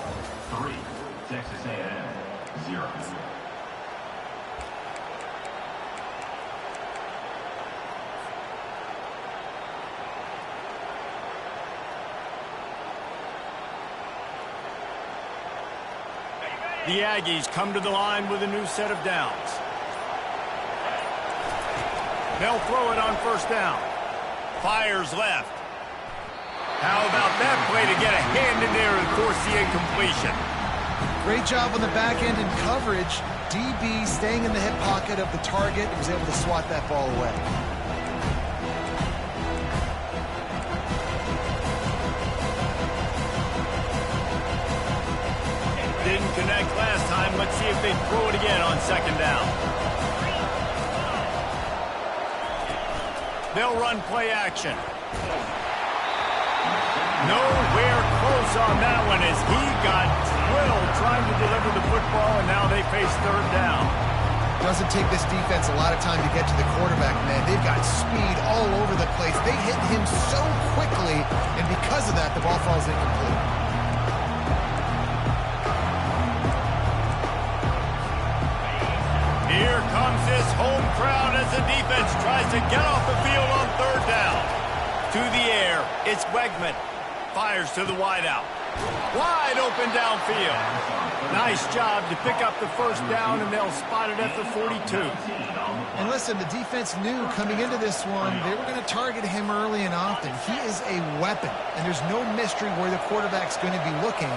3, Texas A&M 0. The Aggies come to the line with a new set of downs. They'll throw it on first down. Fires left. How about that play to get a hand in there and force the incompletion? Great job on the back end in coverage. DB staying in the hip pocket of the target and was able to swat that ball away. Didn't connect last time. Let's see if they throw it again on second down. They'll run play action. Nowhere close on that one as he got drilled trying to deliver the football, and now they face third down. Doesn't take this defense a lot of time to get to the quarterback, man. They've got speed all over the place. They hit him so quickly, and because of that, the ball falls incomplete. Here comes this home crowd as the defense tries to get off the field on third down. To the air, it's Wegman. Fires to the wideout. Wide open downfield. Nice job to pick up the first down, and they'll spot it at the 42. And listen, the defense knew coming into this one, they were going to target him early and often. He is a weapon, and there's no mystery where the quarterback's going to be looking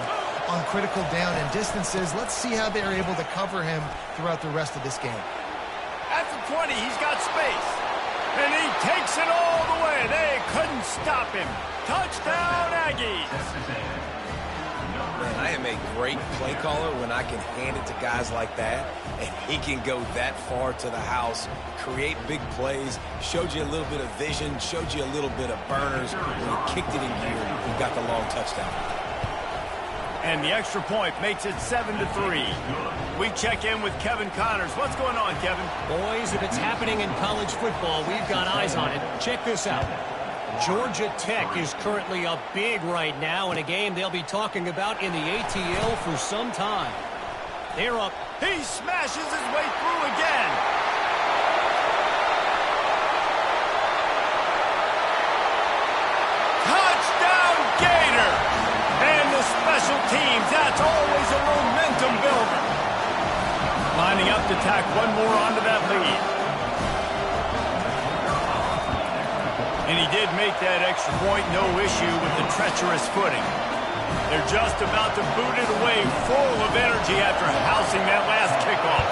on critical down and distances. Let's see how they're able to cover him throughout the rest of this game. At the 20, he's got space. And he takes it all the way. They couldn't stop him. Touchdown, Aggies. Man, I am a great play caller when I can hand it to guys like that, and he can go that far to the house, create big plays, showed you a little bit of vision, showed you a little bit of burners. When he kicked it in gear, he got the long touchdown. And the extra point makes it 7-3. We check in with Kevin Connors. What's going on, Kevin? Boys, if it's happening in college football, we've got eyes on it. Check this out. Georgia Tech is currently up big right now in a game they'll be talking about in the ATL for some time. They're up. He smashes his way through again. Touchdown, Gator! And the special teams, that's always a momentum builder. Lining up to tack one more onto that lead. And he did make that extra point, no issue with the treacherous footing. They're just about to boot it away, full of energy after housing that last kickoff.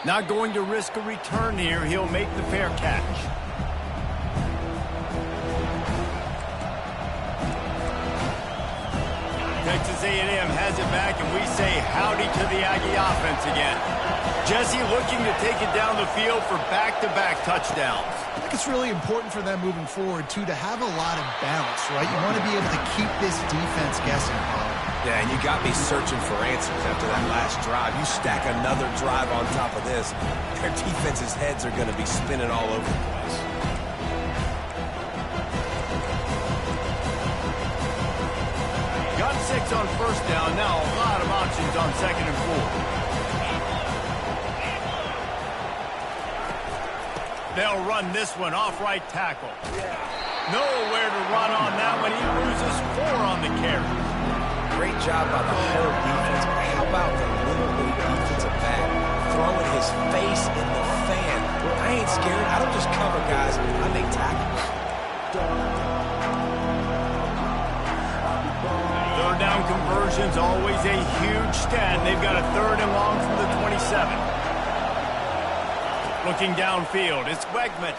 Not going to risk a return here. He'll make the fair catch. Texas A&M has it back, and we say howdy to the Aggie offense again. Jesse looking to take it down the field for back-to-back touchdowns. I think it's really important for them moving forward, too, to have a lot of bounce, right? You want to be able to keep this defense guessing, Paul. Yeah, and you got me searching for answers after that last drive. You stack another drive on top of this, their defense's heads are going to be spinning all over the place. Got 6 on first down. Now a lot of options on second and 4. They'll run this one off right tackle. Nowhere to run on that one. He loses 4 on the carry. Great job by the whole defense. But how about the little bitty defensive back throwing his face in the fan? I ain't scared. I don't just cover guys. I make tackles. Third down conversion's always a huge stat. They've got a 3rd and long from the 27. Looking downfield, it's Wegman.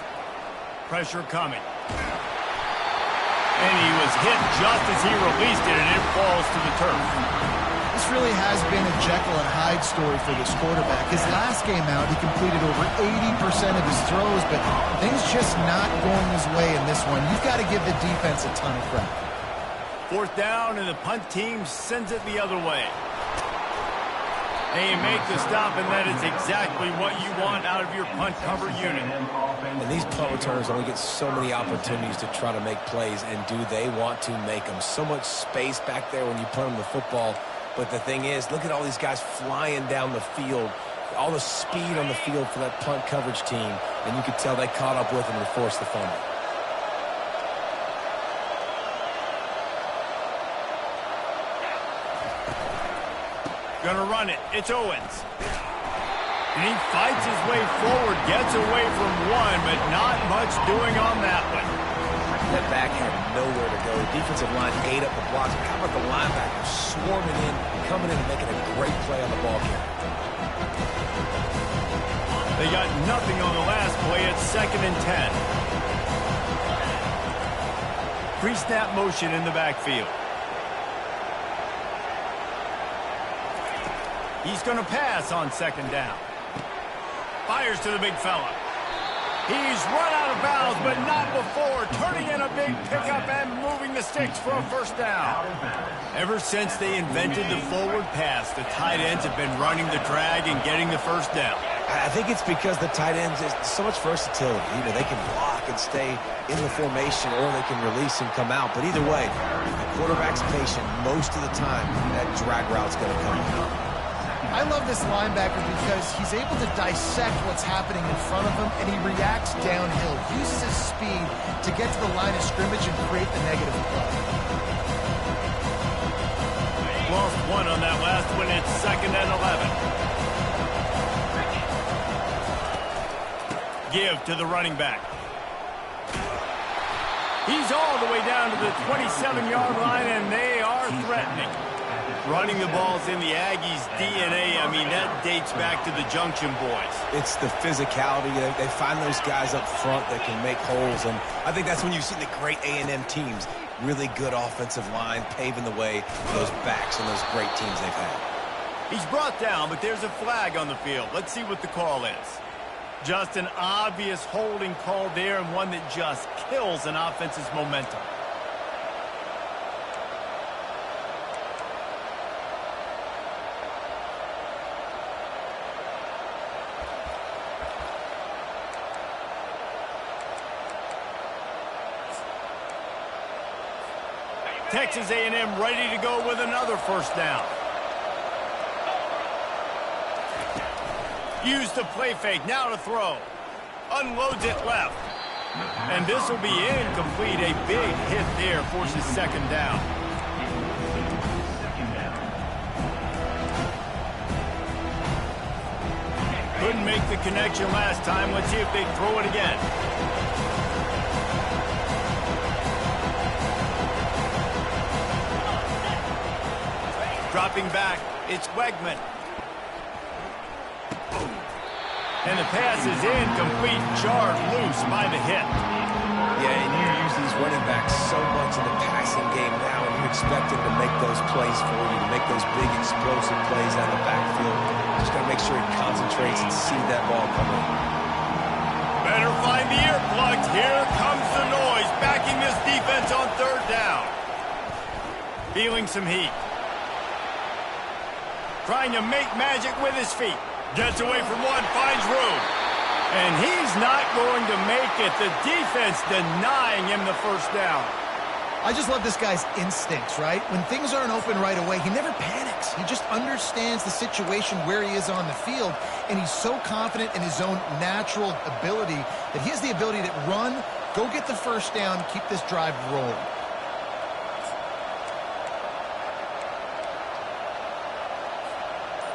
pressure coming. And he was hit just as he released it, and it falls to the turf. This really has been a Jekyll and Hyde story for this quarterback. His last game out, he completed over 80% of his throws, but things just not going his way in this one. You've got to give the defense a ton of credit. 4th down, and the punt team sends it the other way. They make the stop, and that is exactly what you want out of your punt cover unit. And these punt returners only get so many opportunities to try to make plays, and do they want to make them? So much space back there when you punt them the football. But the thing is, look at all these guys flying down the field, all the speed on the field for that punt coverage team, and you could tell they caught up with them and forced the fumble. Gonna run it. It's Owens. And he fights his way forward, gets away from one, but not much doing on that one. That back had nowhere to go. The defensive line ate up the blocks. How about the linebackers swarming in, coming in and making a great play on the ball carrier? They got nothing on the last play. It's 2nd and 10. Pre-snap motion in the backfield. He's going to pass on 2nd down. Fires to the big fella. He's run out of bounds, but not before turning in a big pickup and moving the sticks for a 1st down. Ever since they invented the forward pass, the tight ends have been running the drag and getting the 1st down. I think it's because the tight ends is so much versatility. You know, they can block and stay in the formation, or they can release and come out. But either way, the quarterback's patient most of the time. That drag route's going to come out. I love this linebacker because he's able to dissect what's happening in front of him, and he reacts downhill, uses his speed to get to the line of scrimmage and create the negative play. Lost one on that last one. It's 2nd and 11. Give to the running back. He's all the way down to the 27-yard line, and they are threatening. Running the ball's in the Aggies' DNA. I mean, that dates back to the Junction boys. It's the physicality. They find those guys up front that can make holes, and I think that's when you see the great A&M teams. Really good offensive line, paving the way for those backs and those great teams they've had. He's brought down, but there's a flag on the field. Let's see what the call is. Just an obvious holding call there, and one that just kills an offense's momentum. Texas A&M ready to go with another 1st down. Use the play fake, now to throw. Unloads it left. And this will be incomplete. A big hit there forces 2nd down. Couldn't make the connection last time. Let's see if they throw it again. Dropping back, it's Wegman. And the pass is incomplete, jarred loose by the hit. Yeah, and you use these running backs so much in the passing game now, and you expect them to make those plays for you, to make those big explosive plays out of the backfield. Just got to make sure he concentrates and see that ball coming. Better find the earplugs. Here comes the noise, backing this defense on 3rd down. Feeling some heat. Trying to make magic with his feet. Gets away from one, finds room. And he's not going to make it. The defense denying him the 1st down. I just love this guy's instincts, right? When things aren't open right away, he never panics. He just understands the situation where he is on the field, and he's so confident in his own natural ability that he has the ability to run, go get the 1st down, keep this drive rolling.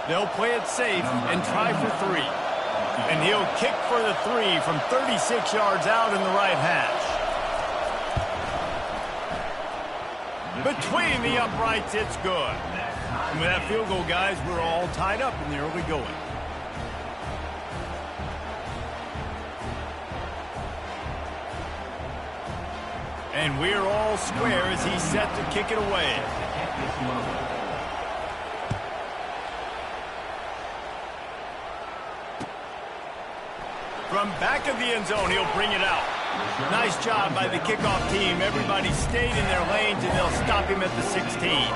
They'll play it safe and try for 3. And he'll kick for the 3 from 36 yards out in the right hash. Between the uprights, it's good. And with that field goal, guys, we're all tied up in the early going. And we're all square as he's set to kick it away. From back of the end zone, he'll bring it out. Nice job by the kickoff team. Everybody stayed in their lanes, and they'll stop him at the 16.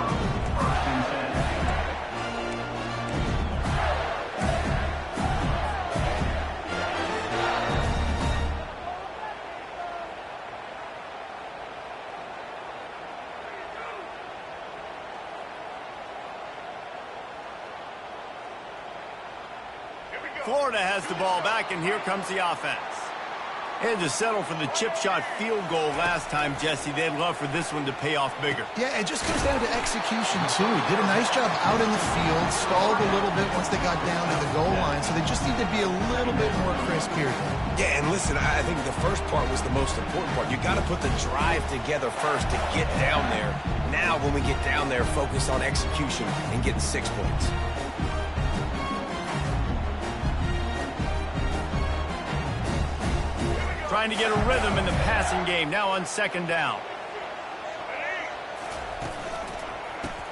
Florida has the ball back, and here comes the offense. Had to settle for the chip shot field goal last time, Jesse. They'd love for this one to pay off bigger. Yeah, it just comes down to execution, too. Did a nice job out in the field, stalled a little bit once they got down to the goal line, so they just need to be a little bit more crisp here. Yeah, and listen, I think the first part was the most important part. You got to put the drive together first to get down there. Now, when we get down there, focus on execution and getting 6 points. Trying to get a rhythm in the passing game, now on second down.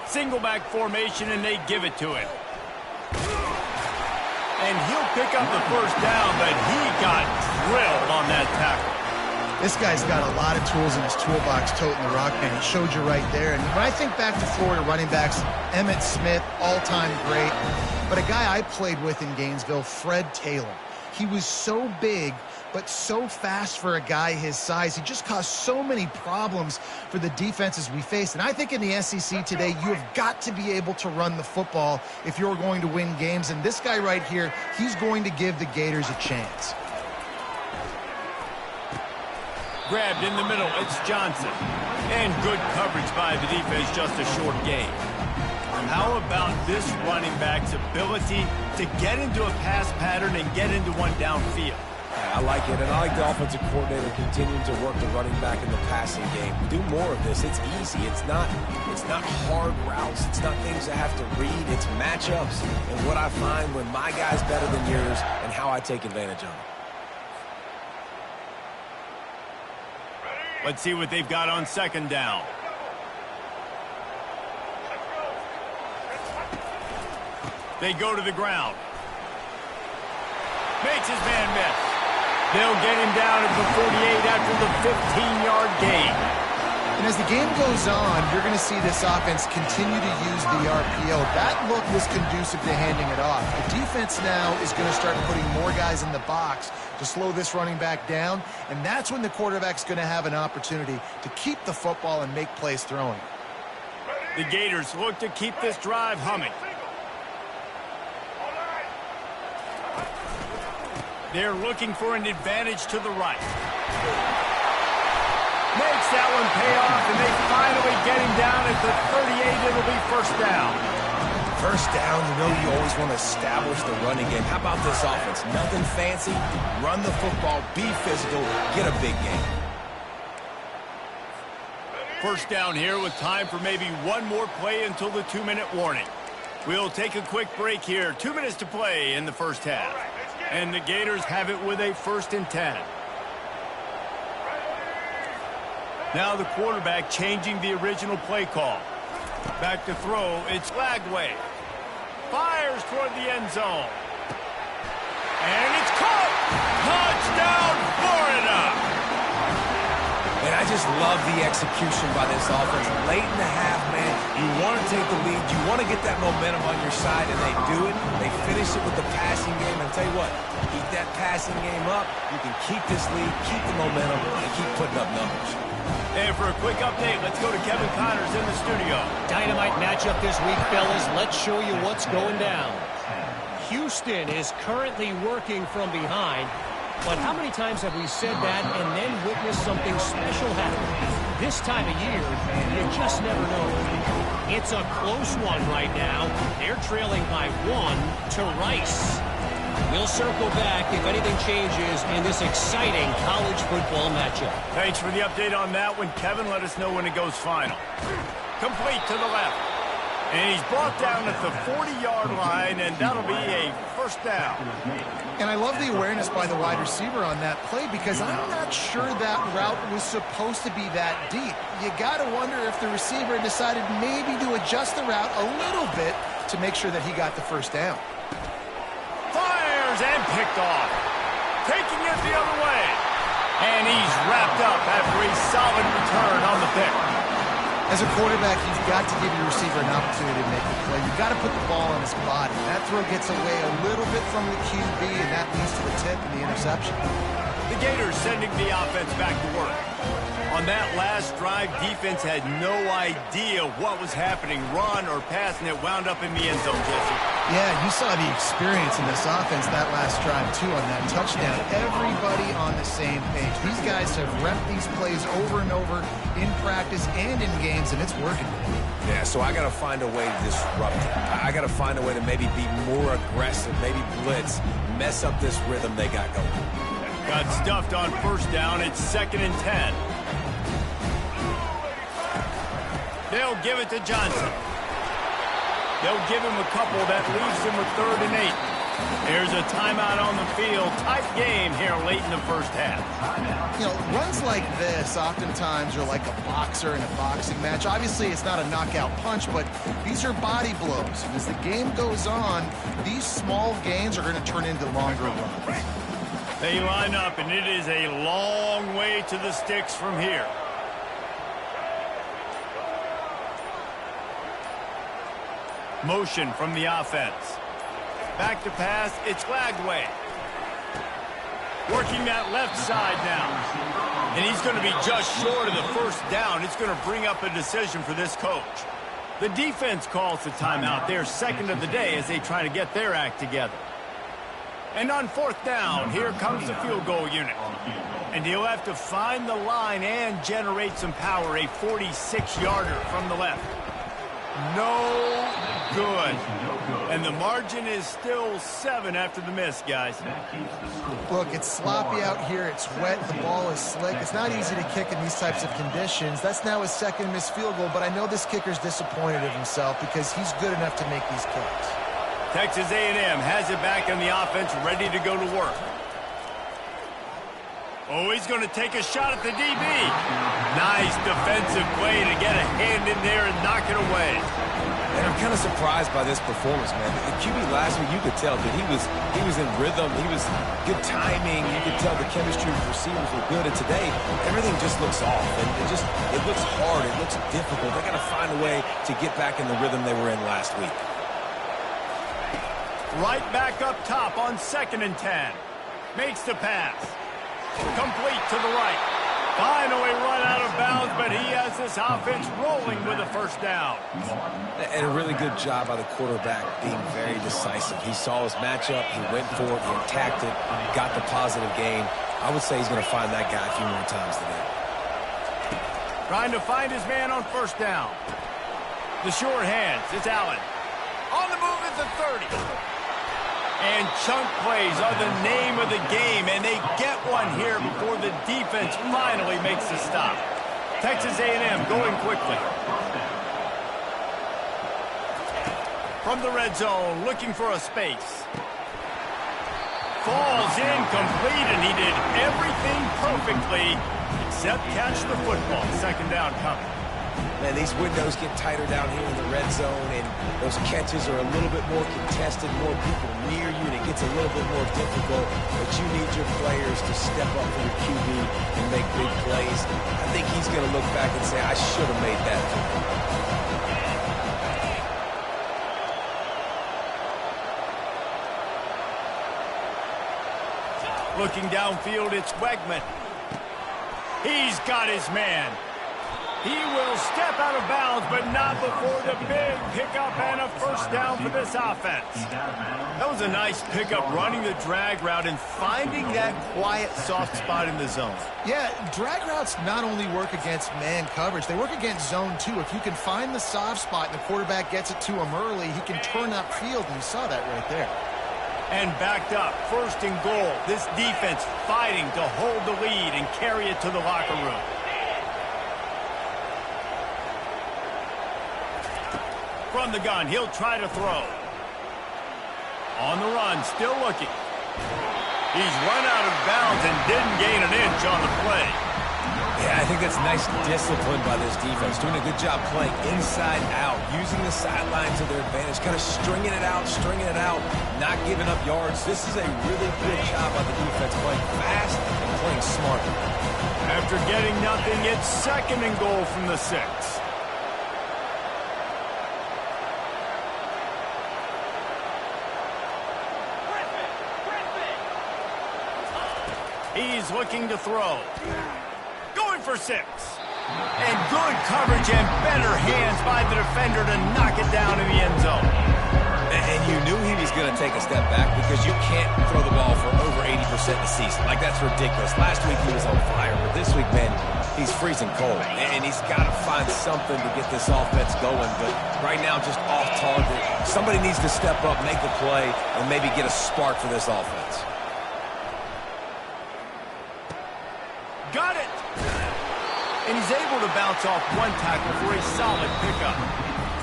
Single back formation, and they give it to him. And he'll pick up the first down, but he got drilled on that tackle. This guy's got a lot of tools in his toolbox toting the rock, man. He showed you right there. And when I think back to Florida running backs, Emmitt Smith, all-time great. But a guy I played with in Gainesville, Fred Taylor. He was so big, but so fast for a guy his size. He just caused so many problems for the defenses we faced. And I think in the SEC today, you have got to be able to run the football if you're going to win games. And this guy right here, he's going to give the Gators a chance. Grabbed in the middle, it's Johnson. And good coverage by the defense, just a short gain. How about this running back's ability to get into a pass pattern and get into one downfield? Yeah, I like it, and I like the offensive coordinator continuing to work the running back in the passing game. Do more of this. It's easy. It's not hard routes. It's not things I have to read. It's matchups and what I find when my guy's better than yours and how I take advantage of it. Let's see what they've got on second down. They go to the ground. Makes his man miss. They'll get him down at the 48 after the 15-yard gain. And as the game goes on, you're going to see this offense continue to use the RPO. That look was conducive to handing it off. The defense now is going to start putting more guys in the box to slow this running back down, and that's when the quarterback's going to have an opportunity to keep the football and make plays throwing. The Gators look to keep this drive humming. They're looking for an advantage to the right. Makes that one pay off, and they finally get him down at the 38. It'll be first down. First down, you know you always want to establish the running game. How about this offense? Nothing fancy. Run the football, be physical, get a big game. First down here with time for maybe one more play until the 2-minute warning. We'll take a quick break here. 2 minutes to play in the first half. And the Gators have it with a 1st and 10. Now the quarterback changing the original play call. Back to throw, it's Lagway. Fires toward the end zone. And it's caught! Touchdown, Florida! And I just love the execution by this offense. Late in the half, man, you want to take the lead. You want to get that momentum on your side, and they do it. They finish it with the passing game. And tell you what, keep that passing game up. You can keep this lead, keep the momentum, and keep putting up numbers. And for a quick update, let's go to Kevin Connors in the studio. Dynamite matchup this week, fellas. Let's show you what's going down. Houston is currently working from behind. But how many times have we said that and then witnessed something special happen? This time of year, you just never know. It's a close one right now. They're trailing by 1 to Rice. We'll circle back if anything changes in this exciting college football matchup. Thanks for the update on that one, Kevin. Let us know when it goes final. Complete to the left. And he's brought down at the 40-yard line, and that'll be a first down. And I love the awareness by the wide receiver on that play because I'm not sure that route was supposed to be that deep. You got to wonder if the receiver decided maybe to adjust the route a little bit to make sure that he got the first down. Fires and picked off. Taking it the other way. And he's wrapped up after a solid return on the pick. As a quarterback, you've got to give your receiver an opportunity to make the play. You've got to put the ball on his body. That throw gets away a little bit from the QB, and that leads to the tip and the interception. The Gators sending the offense back to work. On that last drive, defense had no idea what was happening, run or pass, and it wound up in the end zone, Jesse. Yeah, you saw the experience in this offense that last drive, too, on that touchdown. Everybody on the same page. These guys have repped these plays over and over in practice and in games, and it's working. Yeah, so I got to find a way to disrupt it. I got to find a way to maybe be more aggressive, maybe blitz, mess up this rhythm they got going. Got stuffed on first down. It's 2nd and 10. They'll give it to Johnson. They'll give him a couple. That leaves him with 3rd and 8. There's a timeout on the field. Tight game here late in the first half. You know, runs like this oftentimes are like a boxer in a boxing match. Obviously, it's not a knockout punch, but these are body blows. And as the game goes on, these small gains are going to turn into longer runs. They line up, and it is a long way to the sticks from here. Motion from the offense. Back to pass, it's Lagway. Working that left side now. And he's going to be just short of the first down. It's going to bring up a decision for this coach. The defense calls the timeout. They're 2nd of the day as they try to get their act together. And on 4th down, here comes the field goal unit. And he'll have to find the line and generate some power. A 46-yarder from the left. No good. And the margin is still 7 after the miss, guys. Look, it's sloppy out here. It's wet. The ball is slick. It's not easy to kick in these types of conditions. That's now his 2nd missed field goal, but I know this kicker's disappointed of himself because he's good enough to make these kicks. Texas A&M has it back on the offense, ready to go to work. Oh, he's going to take a shot at the DB. Nice defensive play to get a hand in there and knock it away. And I'm kind of surprised by this performance, man. The QB last week, you could tell that he was in rhythm. He was good timing. You could tell the chemistry with receivers were good. And today, everything just looks off. And it looks hard. It looks difficult. They got to find a way to get back in the rhythm they were in last week. Right back up top on 2nd and 10. Makes the pass. Complete to the right. Finally run out of bounds, but he has this offense rolling with a first down. And a really good job by the quarterback being very decisive. He saw his matchup. He went for it. He attacked it. Got the positive gain. I would say he's going to find that guy a few more times today. Trying to find his man on first down. The short hands. It's Allen. On the move at the 30. And chunk plays are the name of the game, and they get one here before the defense finally makes the stop. Texas A&M going quickly. From the red zone, looking for a space. Falls incomplete, and he did everything perfectly except catch the football. 2nd down coming. Man, these windows get tighter down here in the red zone, and those catches are a little bit more contested, more people near you, and it gets a little bit more difficult. But you need your players to step up for your QB and make big plays. I think he's going to look back and say, I should have made that play. Looking downfield, it's Wegman. He's got his man. He will step out of bounds, but not before the big pickup and a first down for this offense. That was a nice pickup, running the drag route and finding that quiet, soft spot in the zone. Yeah, drag routes not only work against man coverage, they work against zone too. If you can find the soft spot and the quarterback gets it to him early, he can turn upfield, and you saw that right there. And backed up, 1st and goal. This defense fighting to hold the lead and carry it to the locker room. From the gun, he'll try to throw. On the run, still looking. He's run out of bounds and didn't gain an inch on the play. Yeah, I think that's nice discipline by this defense. Doing a good job playing inside out, using the sidelines to their advantage, kind of stringing it out, not giving up yards. This is a really good job by the defense, playing fast and playing smart. After getting nothing, it's 2nd and goal from the 6. He's looking to throw. Going for 6. And good coverage and better hands by the defender to knock it down in the end zone. And you knew he was going to take a step back because you can't throw the ball for over 80% of the season. Like, that's ridiculous. Last week he was on fire, but this week, man, he's freezing cold. And he's got to find something to get this offense going. But right now, just off target. Somebody needs to step up, make a play, and maybe get a spark for this offense. Got it! And he's able to bounce off one tackle for a solid pickup.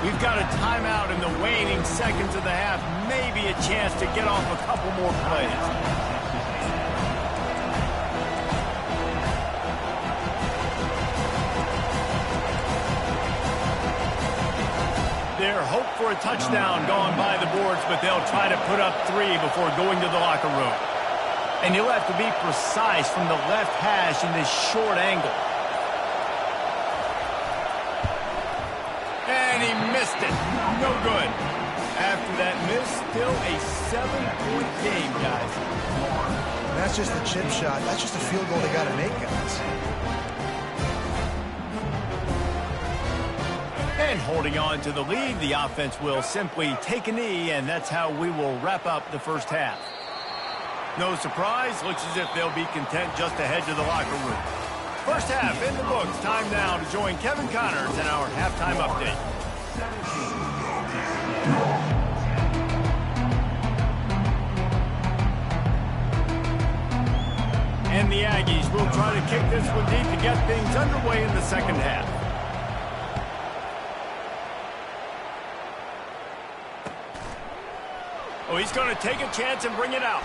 We've got a timeout in the waning seconds of the half. Maybe a chance to get off a couple more plays. Their hope for a touchdown gone by the boards, but they'll try to put up 3 before going to the locker room. And you'll have to be precise from the left hash in this short angle. And he missed it. No good. After that miss, still a 7-point game, guys. That's just a chip shot. That's just a field goal they got to make, guys. And holding on to the lead, the offense will simply take a knee, and that's how we will wrap up the first half. No surprise, looks as if they'll be content just to head to the locker room. First half in the books. Time now to join Kevin Connors in our halftime update. And the Aggies will try to kick this one deep to get things underway in the second half. Oh, he's going to take a chance and bring it out.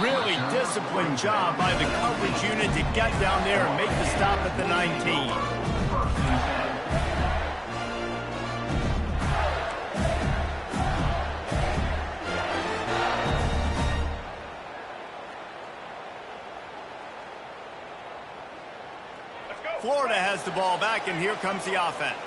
Really disciplined job by the coverage unit to get down there and make the stop at the 19. Florida has the ball back, and here comes the offense.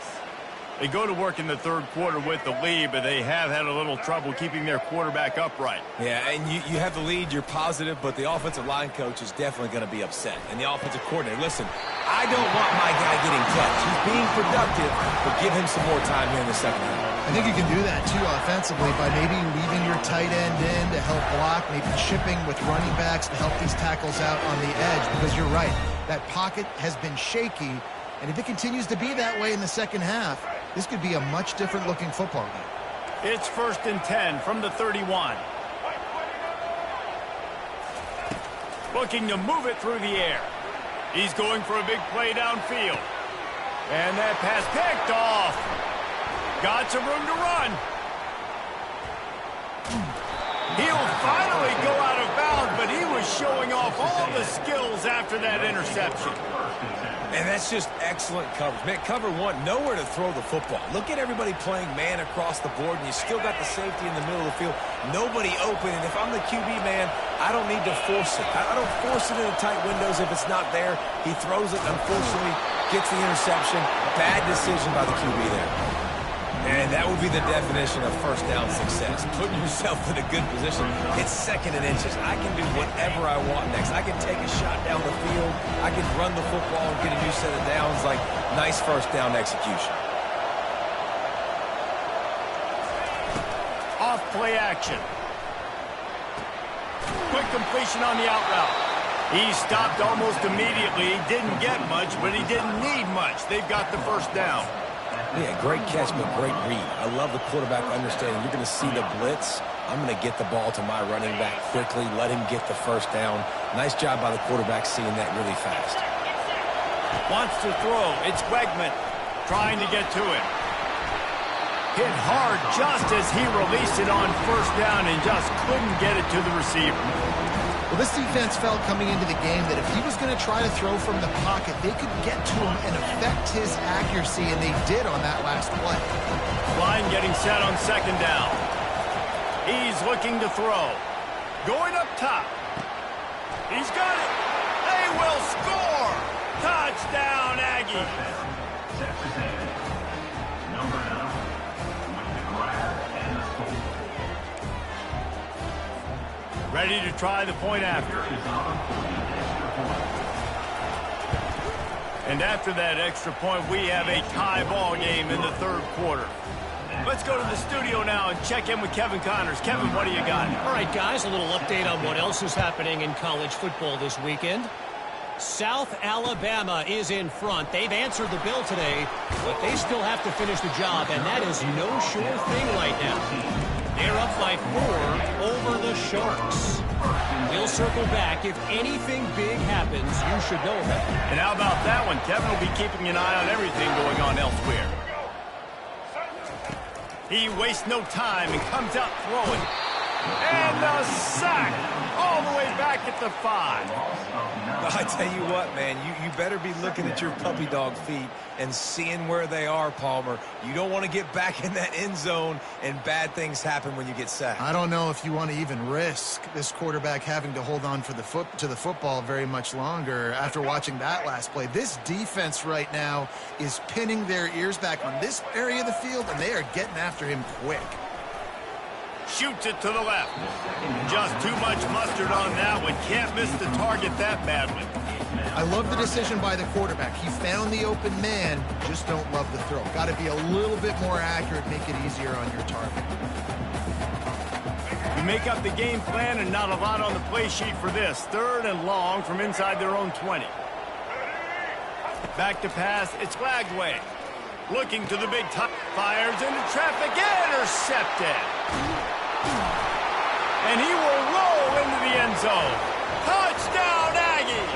They go to work in the third quarter with the lead, but they have had a little trouble keeping their quarterback upright. Yeah, and you have the lead, you're positive, but the offensive line coach is definitely going to be upset. And the offensive coordinator, listen, I don't want my guy getting touched. He's being productive, but give him some more time here in the second half. I think you can do that, too, offensively, by maybe leaving your tight end in to help block, maybe chipping with running backs to help these tackles out on the edge, because you're right. That pocket has been shaky, and if it continues to be that way in the second half, this could be a much different-looking football game. It's 1st and 10 from the 31. Looking to move it through the air. He's going for a big play downfield. And that pass picked off. Got some room to run. He'll finally go out of bounds, but he was showing off all the skills after that interception. And that's just excellent coverage. Man, cover one, nowhere to throw the football. Look at everybody playing man across the board, and you still got the safety in the middle of the field. Nobody open, and if I'm the QB, man, I don't need to force it. I don't force it into tight windows if it's not there. He throws it, unfortunately, gets the interception. Bad decision by the QB there. And that would be the definition of first down success. Putting yourself in a good position. It's 2nd and inches. I can do whatever I want next. I can take a shot down the field. I can run the football and get a new set of downs. Like, nice first down execution. Off play action. Quick completion on the out route. He stopped almost immediately. He didn't get much, but he didn't need much. They've got the first down. Yeah, great catch, but great read. I love the quarterback understanding. You're going to see the blitz. I'm going to get the ball to my running back quickly, let him get the first down. Nice job by the quarterback seeing that really fast. Wants to throw. It's Wegman trying to get to him. hit hard just as he released it on first down and just couldn't get it to the receiver. Well, this defense felt coming into the game that if he was going to try to throw from the pocket, they could get to him and affect his accuracy, and they did on that last play. Line getting set on second down. He's looking to throw. Going up top. He's got it. They will score. Touchdown, Aggie. Texas A&M. Number 9 with the grab and the score. Ready to try the point after. And after that extra point, we have a tie ball game in the third quarter. Let's go to the studio now and check in with Kevin Connors. Kevin, what do you got? All right, guys, a little update on what else is happening in college football this weekend. South Alabama is in front. They've answered the bell today, but they still have to finish the job, and that is no sure thing right now. They're up by 4 over the Sharks. We'll circle back. If anything big happens, you should know about it. And how about that one? Kevin will be keeping an eye on everything going on elsewhere. He wastes no time and comes out throwing. And the sack all the way back at the 5. I tell you what, man, you better be looking at your puppy dog feet and seeing where they are, Palmer. You don't want to get back in that end zone and bad things happen when you get sacked. I don't know if you want to even risk this quarterback having to hold on for the football very much longer after watching that last play. This defense right now is pinning their ears back on this area of the field, and they are getting after him quick. Shoots it to the left. Just too much mustard on that one. Can't miss the target that badly. I love the decision by the quarterback. He found the open man, just don't love the throw. Got to be a little bit more accurate, make it easier on your target. We make up the game plan and not a lot on the play sheet for this. 3rd and long from inside their own 20. Back to pass. It's Lagway. Looking to the big top. Fires into traffic. Intercepted. And he will roll into the end zone. Touchdown, Aggie!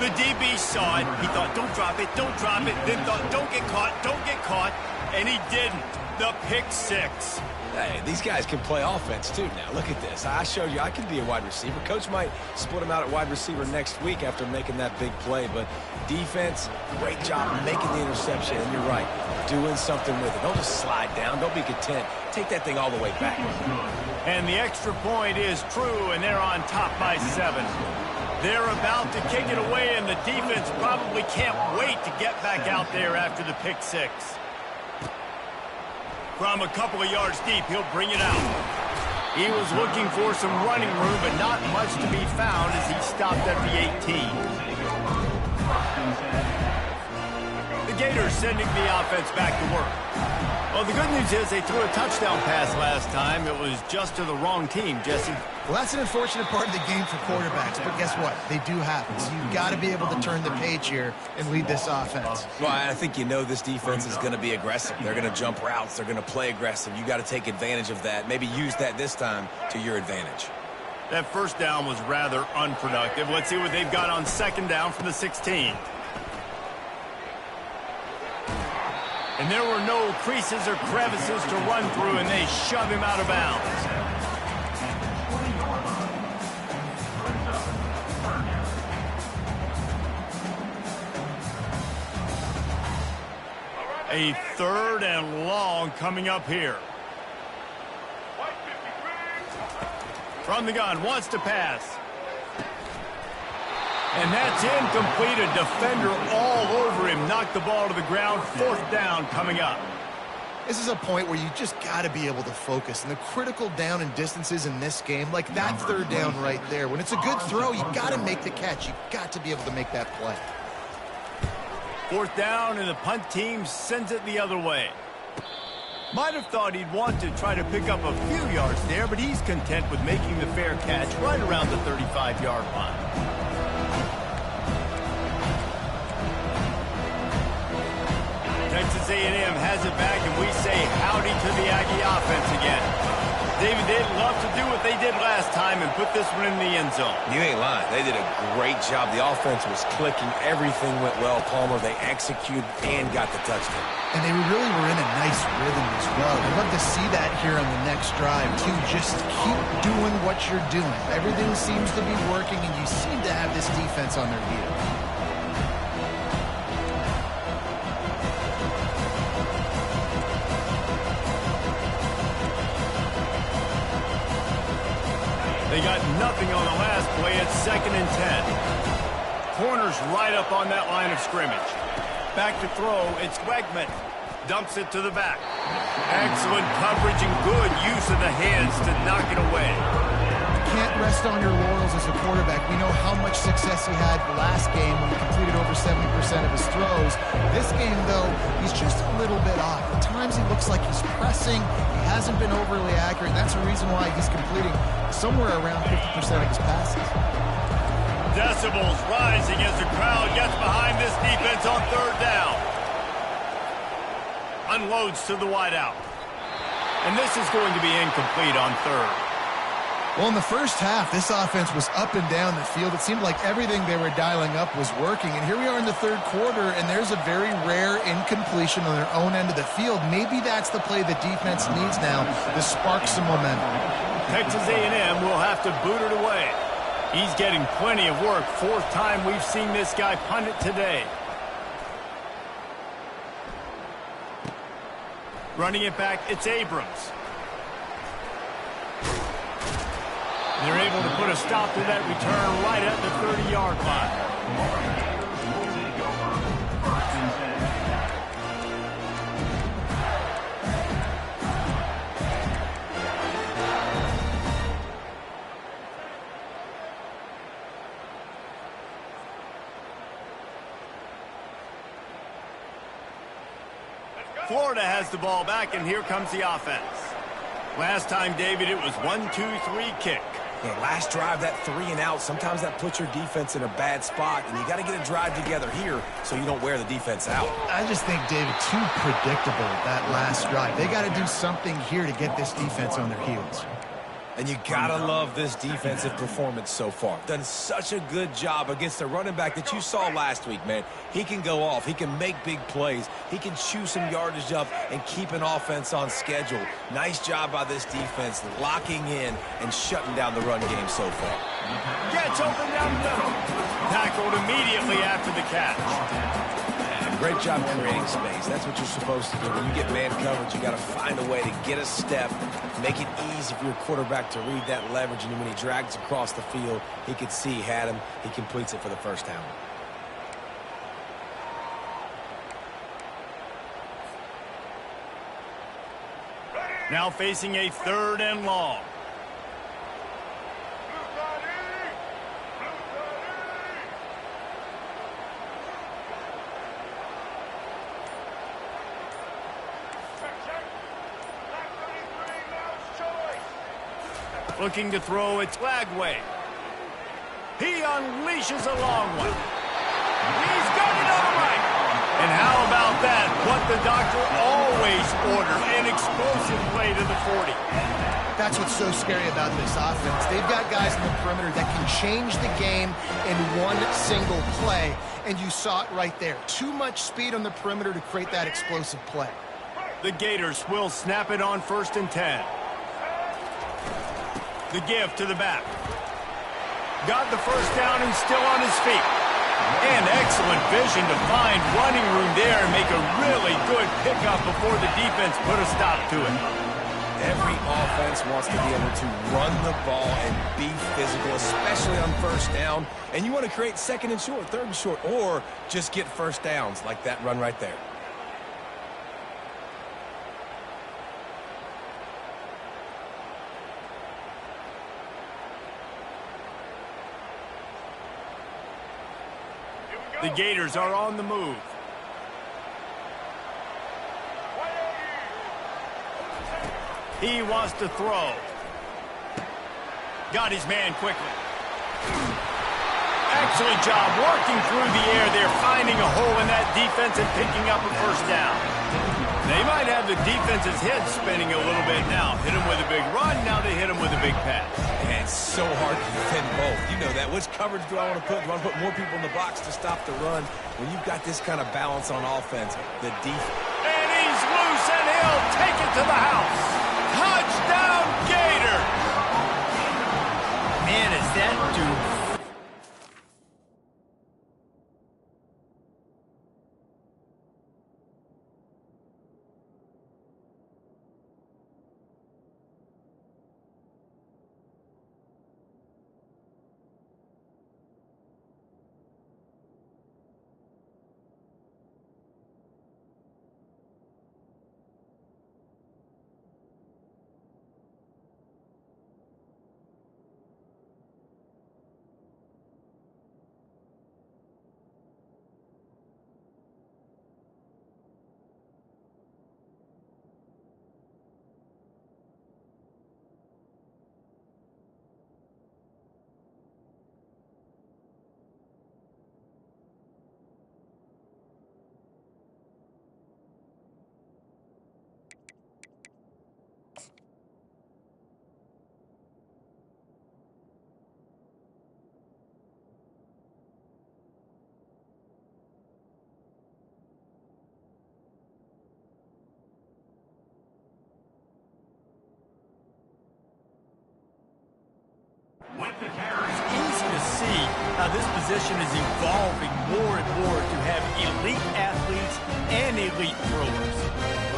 The DB saw it. He thought, don't drop it, don't drop it. Then thought, don't get caught. And he didn't. The pick 6. Hey, these guys can play offense, too, now. Look at this. I showed you I can be a wide receiver. Coach might split him out at wide receiver next week after making that big play. But defense, great job making the interception. And you're right, doing something with it. Don't just slide down. Don't be content. Take that thing all the way back. And the extra point is true, and they're on top by 7. They're about to kick it away, and the defense probably can't wait to get back out there after the pick 6. From a couple of yards deep, he'll bring it out. He was looking for some running room, but not much to be found as he stopped at the 18. The Gators sending the offense back to work. Well, the good news is they threw a touchdown pass last time. It was just to the wrong team, Jesse. Well, that's an unfortunate part of the game for quarterbacks, but guess what? They do happen. So you've got to be able to turn the page here and lead this offense. Well, I think you know this defense is going to be aggressive. They're going to jump routes. They're going to play aggressive. You got to take advantage of that. Maybe use that this time to your advantage. That first down was rather unproductive. Let's see what they've got on second down from the 16. And there were no creases or crevices to run through, and they shove him out of bounds. A 3rd and long coming up here. From the gun, wants to pass. And that's incomplete. A defender all over him. Knocked the ball to the ground. 4th down coming up. This is a point where you just got to be able to focus. And the critical down and distances in this game, like that 3rd down right there, when it's a good throw, you got to make the catch. You got to be able to make that play. 4th down, and the punt team sends it the other way. Might have thought he'd want to try to pick up a few yards there, but he's content with making the fair catch right around the 35-yard line. Texas A&M has it back, and we say howdy to the Aggie offense again. David, they'd love to do what they did last time and put this one in the end zone. You ain't lying. They did a great job. The offense was clicking. Everything went well, Palmer. They executed and got the touchdown. And they really were in a nice rhythm as well. I'd love to see that here on the next drive, too. Just keep doing what you're doing. Everything seems to be working, and you seem to have this defense on their heels. They got nothing on the last play. It's 2nd and 10. Corner's right up on that line of scrimmage. Back to throw. It's Wegman. Dumps it to the back. Excellent coverage and good use of the hands to knock it away. Can't rest on your laurels as a quarterback. We know how much success he had last game when he completed over 70% of his throws. This game, though, he's just a little bit off. At times he looks like he's pressing. He hasn't been overly accurate. That's the reason why he's completing somewhere around 50% of his passes. Decibels rising as the crowd gets behind this defense on 3rd down. Unloads to the wideout. And this is going to be incomplete on 3rd. Well, in the first half, this offense was up and down the field. It seemed like everything they were dialing up was working. And here we are in the 3rd quarter, and there's a very rare incompletion on their own end of the field. Maybe that's the play the defense needs now to spark some momentum. Texas A&M will have to boot it away. He's getting plenty of work. 4th time we've seen this guy punt it today. Running it back, it's Abrams. They're able to put a stop to that return right at the 30-yard line. Florida has the ball back, and here comes the offense. Last time, David, it was 1-2-3 kick. Yeah, last drive, that 3 and out, sometimes that puts your defense in a bad spot, and you got to get a drive together here so you don't wear the defense out. I just think, David, too predictable that last drive. They got to do something here to get this defense on their heels. And you got to love this defensive performance so far. Done such a good job against the running back that you saw last week, man. He can go off. He can make big plays. He can chew some yardage up and keep an offense on schedule. Nice job by this defense locking in and shutting down the run game so far. Gets open down the middle. Tackled immediately after the catch. Great job creating space. That's what you're supposed to do. When you get man coverage, you got to find a way to get a step, make it easy for your quarterback to read that leverage, and when he drags across the field, he could see he had him. He completes it for the first down. Now facing a 3rd and long. Looking to throw, it's Lagway. He unleashes a long one. He's got it on the right. And how about that? What the doctor always orders, an explosive play to the 40. That's what's so scary about this offense. They've got guys in the perimeter that can change the game in one single play, and you saw it right there. Too much speed on the perimeter to create that explosive play. The Gators will snap it on 1st and 10. The give to the back. Got the first down and still on his feet. And excellent vision to find running room there and make a really good pickup before the defense put a stop to it. Every offense wants to be able to run the ball and be physical, especially on 1st down. And you want to create 2nd and short, 3rd and short, or just get first downs like that run right there. The Gators are on the move. He wants to throw. Got his man quickly. Excellent job working through the air there, finding a hole in that defense and picking up a first down. They might have the defense's head spinning a little bit now. Hit him with a big run, now they hit him with a big pass. And it's so hard to defend both. You know that. Which coverage do I want to put? Do I want to put more people in the box to stop the run? When you've got this kind of balance on offense, the defense. And he's loose, and he'll take it to the house. Touchdown, Gators! Man, is that dude... It's easy to see how this position is evolving more and more to have elite athletes and elite throwers.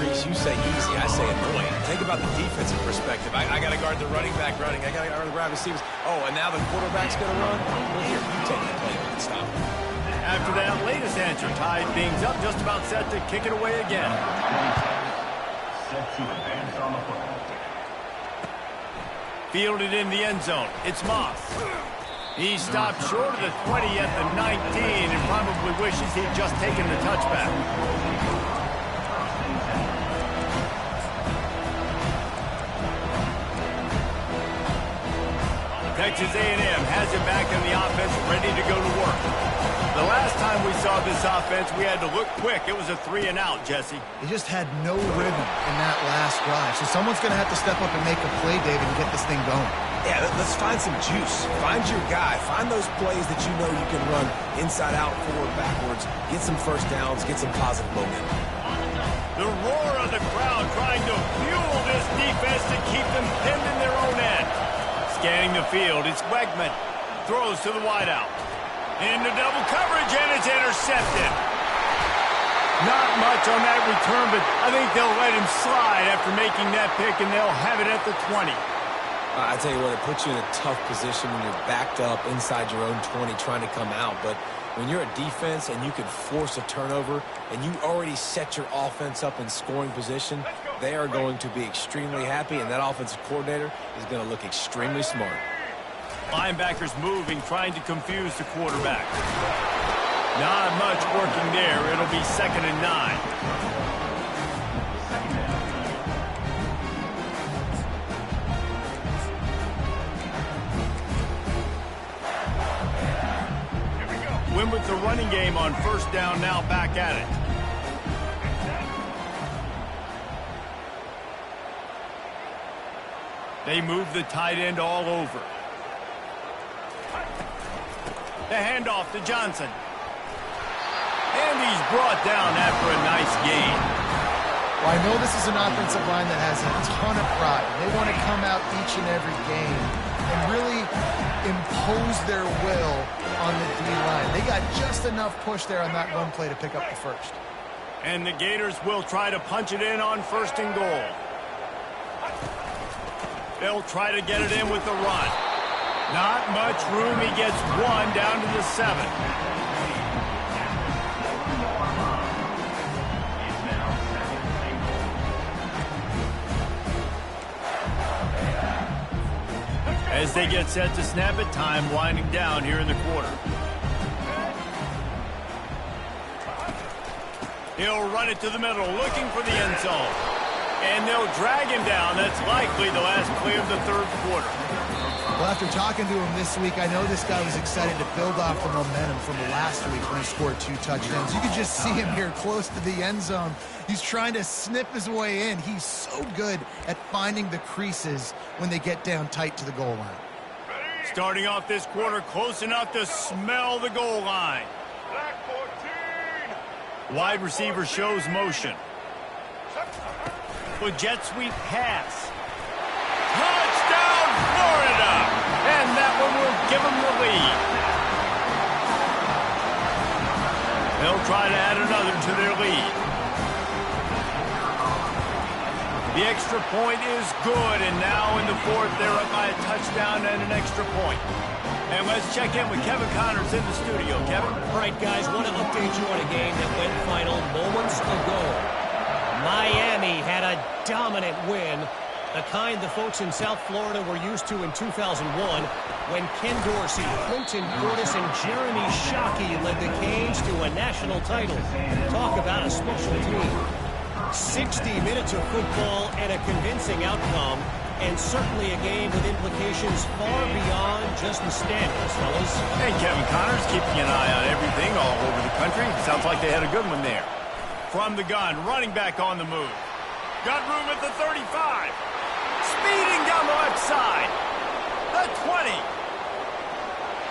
Reese, you say easy, I say annoying. Think about the defensive perspective. I got to guard the running back running. I got to guard the wide receivers. Oh, and now the quarterback's going to run? Well, here, you take the play and stop it. After that latest answer, tied things up, just about set to kick it away again. Set to advance on the football. Fielded in the end zone. It's Moss. He stopped short of the 20 at the 19 and probably wishes he'd just taken the touchback. Texas A&M has it back in the offense, ready to go to work. The last time we saw this offense, we had to look quick. It was a 3-and-out, Jesse. He just had no rhythm in that last drive. So someone's going to have to step up and make a play, David, and get this thing going. Yeah, let's find some juice. Find your guy. Find those plays that you know you can run inside out, forward, backwards. Get some first downs. Get some positive momentum. The roar of the crowd trying to fuel this defense to keep them pinned in their own end. Scanning the field, it's Wegman. Throws to the wideout. Into double coverage, and it's intercepted. Not much on that return, but I think they'll let him slide after making that pick, and they'll have it at the 20. I tell you what, it puts you in a tough position when you're backed up inside your own 20 trying to come out. But when you're a defense and you can force a turnover and you already set your offense up in scoring position, they are going to be extremely happy, and that offensive coordinator is going to look extremely smart. Linebackers moving, trying to confuse the quarterback. Not much working there. It'll be 2nd and 9. Win with the running game on first down, now back at it. They move the tight end all over. The handoff to Johnson. And he's brought down after a nice gain. Well, I know this is an offensive line that has a ton of pride. They want to come out each and every game and really impose their will on the D-line. They got just enough push there on that run play to pick up the first. And the Gators will try to punch it in on 1st and goal. They'll try to get it in with the run. Not much room. He gets one down to the 7. As they get set to snap it, time winding down here in the quarter. He'll run it to the middle, looking for the end zone. And they'll drag him down. That's likely the last play of the 3rd quarter. Well, after talking to him this week, I know this guy was excited to build off the momentum from last week when he scored 2 touchdowns. You can just see him here close to the end zone. He's trying to snip his way in. He's so good at finding the creases when they get down tight to the goal line. Starting off this quarter close enough to smell the goal line. Wide receiver shows motion. With jet sweep pass. Touchdown, Florida! And that one will give them the lead. They'll try to add another to their lead. The extra point is good, and now in the fourth, they're up by a touchdown and an extra point. And let's check in with Kevin Connors in the studio. Kevin? All right, guys, want to update you on a game that went final moments ago. Miami had a dominant win, the kind the folks in South Florida were used to in 2001 when Ken Dorsey, Clinton Portis, and Jeremy Shockey led the Canes to a national title. Talk about a special team. 60 minutes of football and a convincing outcome, and certainly a game with implications far beyond just the standings, fellas. Hey, Kevin Connors, keeping an eye on everything all over the country. Sounds like they had a good one there. From the gun, running back on the move. Got room at the 35. Speeding down the left side. The 20.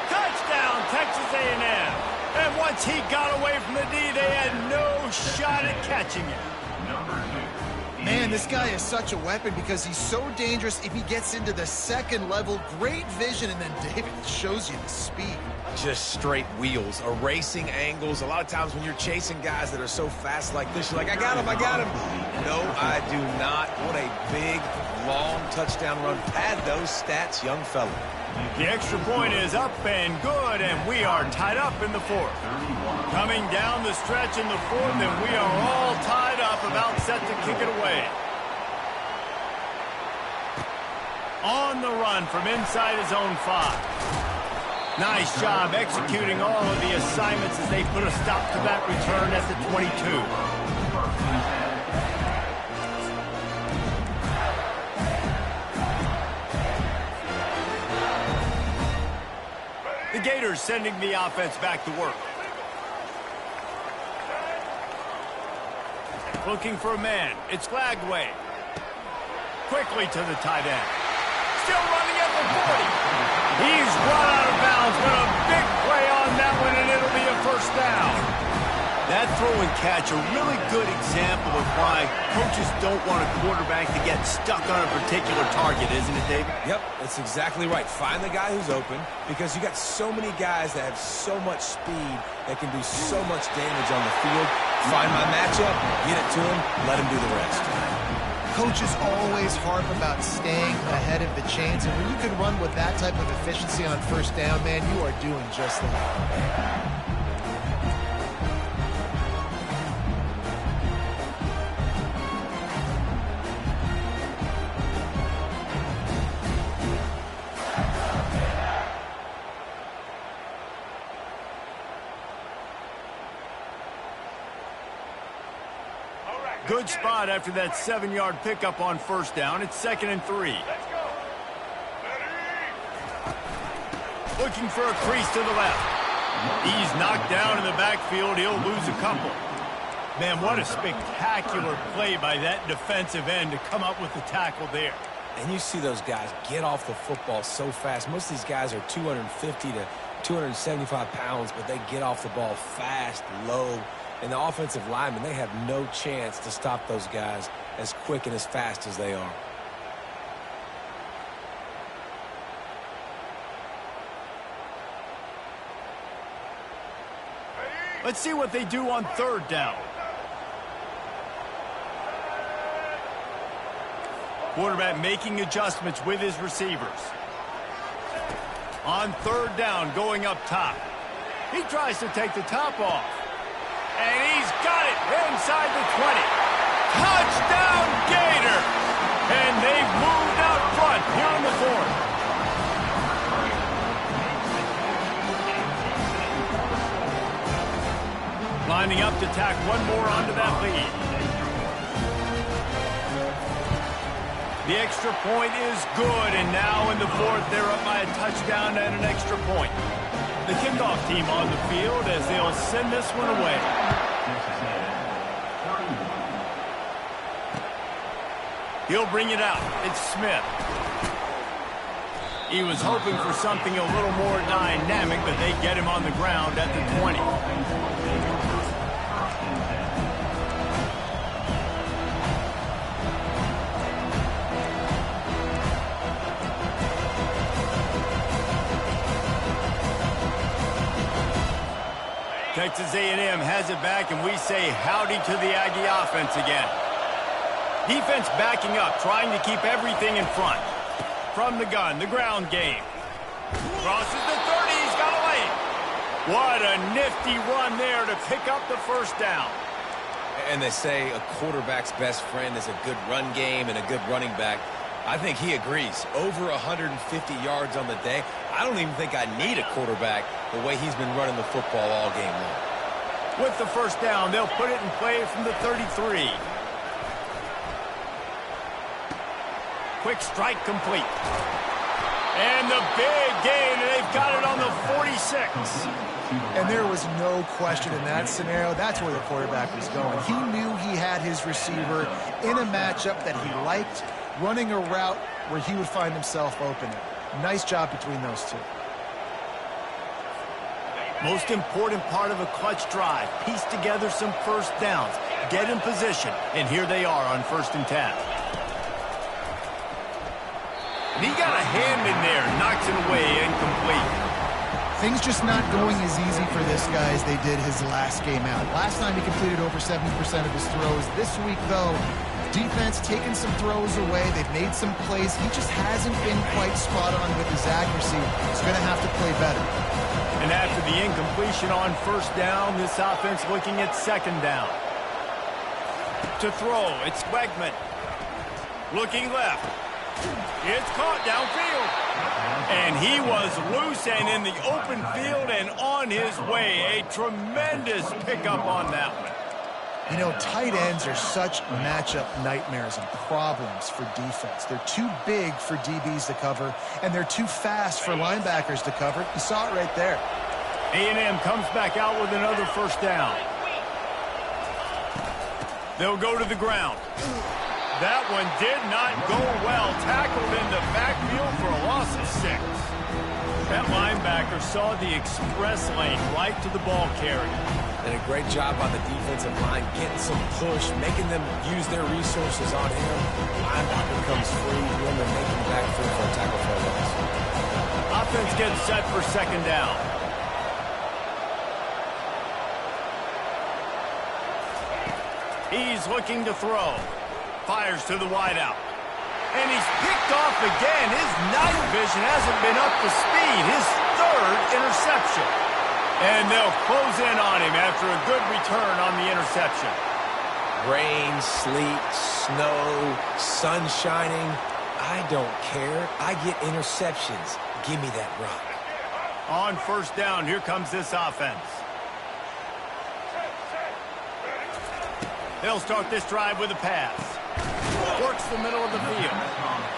Touchdown, Texas A&M. And once he got away from the D, they had no shot at catching it. Man, this guy is such a weapon because he's so dangerous if he gets into the second level. Great vision, and then David shows you the speed. Just straight wheels, erasing angles. A lot of times when you're chasing guys that are so fast like this, you're like, I got him, I got him. No, I do not. What a big, long touchdown run. Pad those stats, young fella. The extra point is up and good, and we are tied up in the fourth. Coming down the stretch in the fourth, and we are all tied up, about set to kick it away. On the run from inside his own 5. Nice job executing all of the assignments as they put a stop to that return at the 22. The Gators sending the offense back to work. Looking for a man. It's Glagway. Quickly to the tight end. Still running at the 40. He's run out of bounds, but a big play on that one, and it'll be a first down. That throw and catch, a really good example of why coaches don't want a quarterback to get stuck on a particular target, isn't it, David? Yep, that's exactly right. Find the guy who's open because you got so many guys that have so much speed that can do so much damage on the field. Find my matchup, get it to him, let him do the rest. Coaches always harp about staying ahead of the chains, and when you can run with that type of efficiency on first down, man, you are doing just that. Good spot after that 7-yard pickup on first down. It's 2nd and 3. Looking for a crease to the left. He's knocked down in the backfield. He'll lose a couple. Man, what a spectacular play by that defensive end to come up with the tackle there. And you see those guys get off the football so fast. Most of these guys are 250 to 275 pounds, but they get off the ball fast, low. And the offensive linemen, they have no chance to stop those guys as quick and as fast as they are. Let's see what they do on third down. Quarterback making adjustments with his receivers. On third down, going up top. He tries to take the top off. And he's got it inside the 20. Touchdown, Gator! And they've moved out front here in the fourth. Lining up to tack one more onto that lead. The extra point is good, and now in the fourth, they're up by a touchdown and an extra point. The kickoff team on the field as they'll send this one away. He'll bring it out. It's Smith. He was hoping for something a little more dynamic, but they get him on the ground at the 20. Texas A&M has it back, and we say howdy to the Aggie offense again. Defense backing up, trying to keep everything in front. From the gun, the ground game. Crosses the 30, he's got a lane. What a nifty run there to pick up the first down. And they say a quarterback's best friend is a good run game and a good running back. I think he agrees. Over 150 yards on the day. I don't even think I need a quarterback the way he's been running the football all game long. With the first down, they'll put it in play from the 33. Quick strike complete. And the big gain, and they've got it on the 46. And there was no question in that scenario. That's where the quarterback was going. He knew he had his receiver in a matchup that he liked, running a route where he would find himself open. Nice job between those two. Most important part of a clutch drive. Piece together some first downs. Get in position. And here they are on 1st and 10. And he got a hand in there. Knocks it away. Incomplete. Things just not going as easy for this guy as they did his last game out. Last time he completed over 70% of his throws. This week, though, defense taking some throws away. They've made some plays. He just hasn't been quite spot on with his accuracy. He's going to have to play better. And after the incompletion on 1st down, this offense looking at 2nd down. To throw, it's Wegman. Looking left. It's caught downfield. And he was loose and in the open field and on his way. A tremendous pickup on that one. You know, tight ends are such matchup nightmares and problems for defense. They're too big for DBs to cover, and they're too fast for linebackers to cover. You saw it right there. A&M comes back out with another 1st down. They'll go to the ground. That one did not go well. Tackled in the backfield for a loss of 6. That linebacker saw the express lane right to the ball carrier. And a great job on the defensive line, getting some push, making them use their resources on him. Linebacker comes free, and they're making the backfield for a tackle for a loss. Offense gets set for 2nd down. He's looking to throw. Fires to the wideout. And he's picked off again. His night vision hasn't been up to speed. His 3rd interception. And they'll close in on him after a good return on the interception. Rain, sleet, snow, sun shining. I don't care. I get interceptions. Give me that rock. On 1st down, here comes this offense. They'll start this drive with a pass. Works the middle of the field.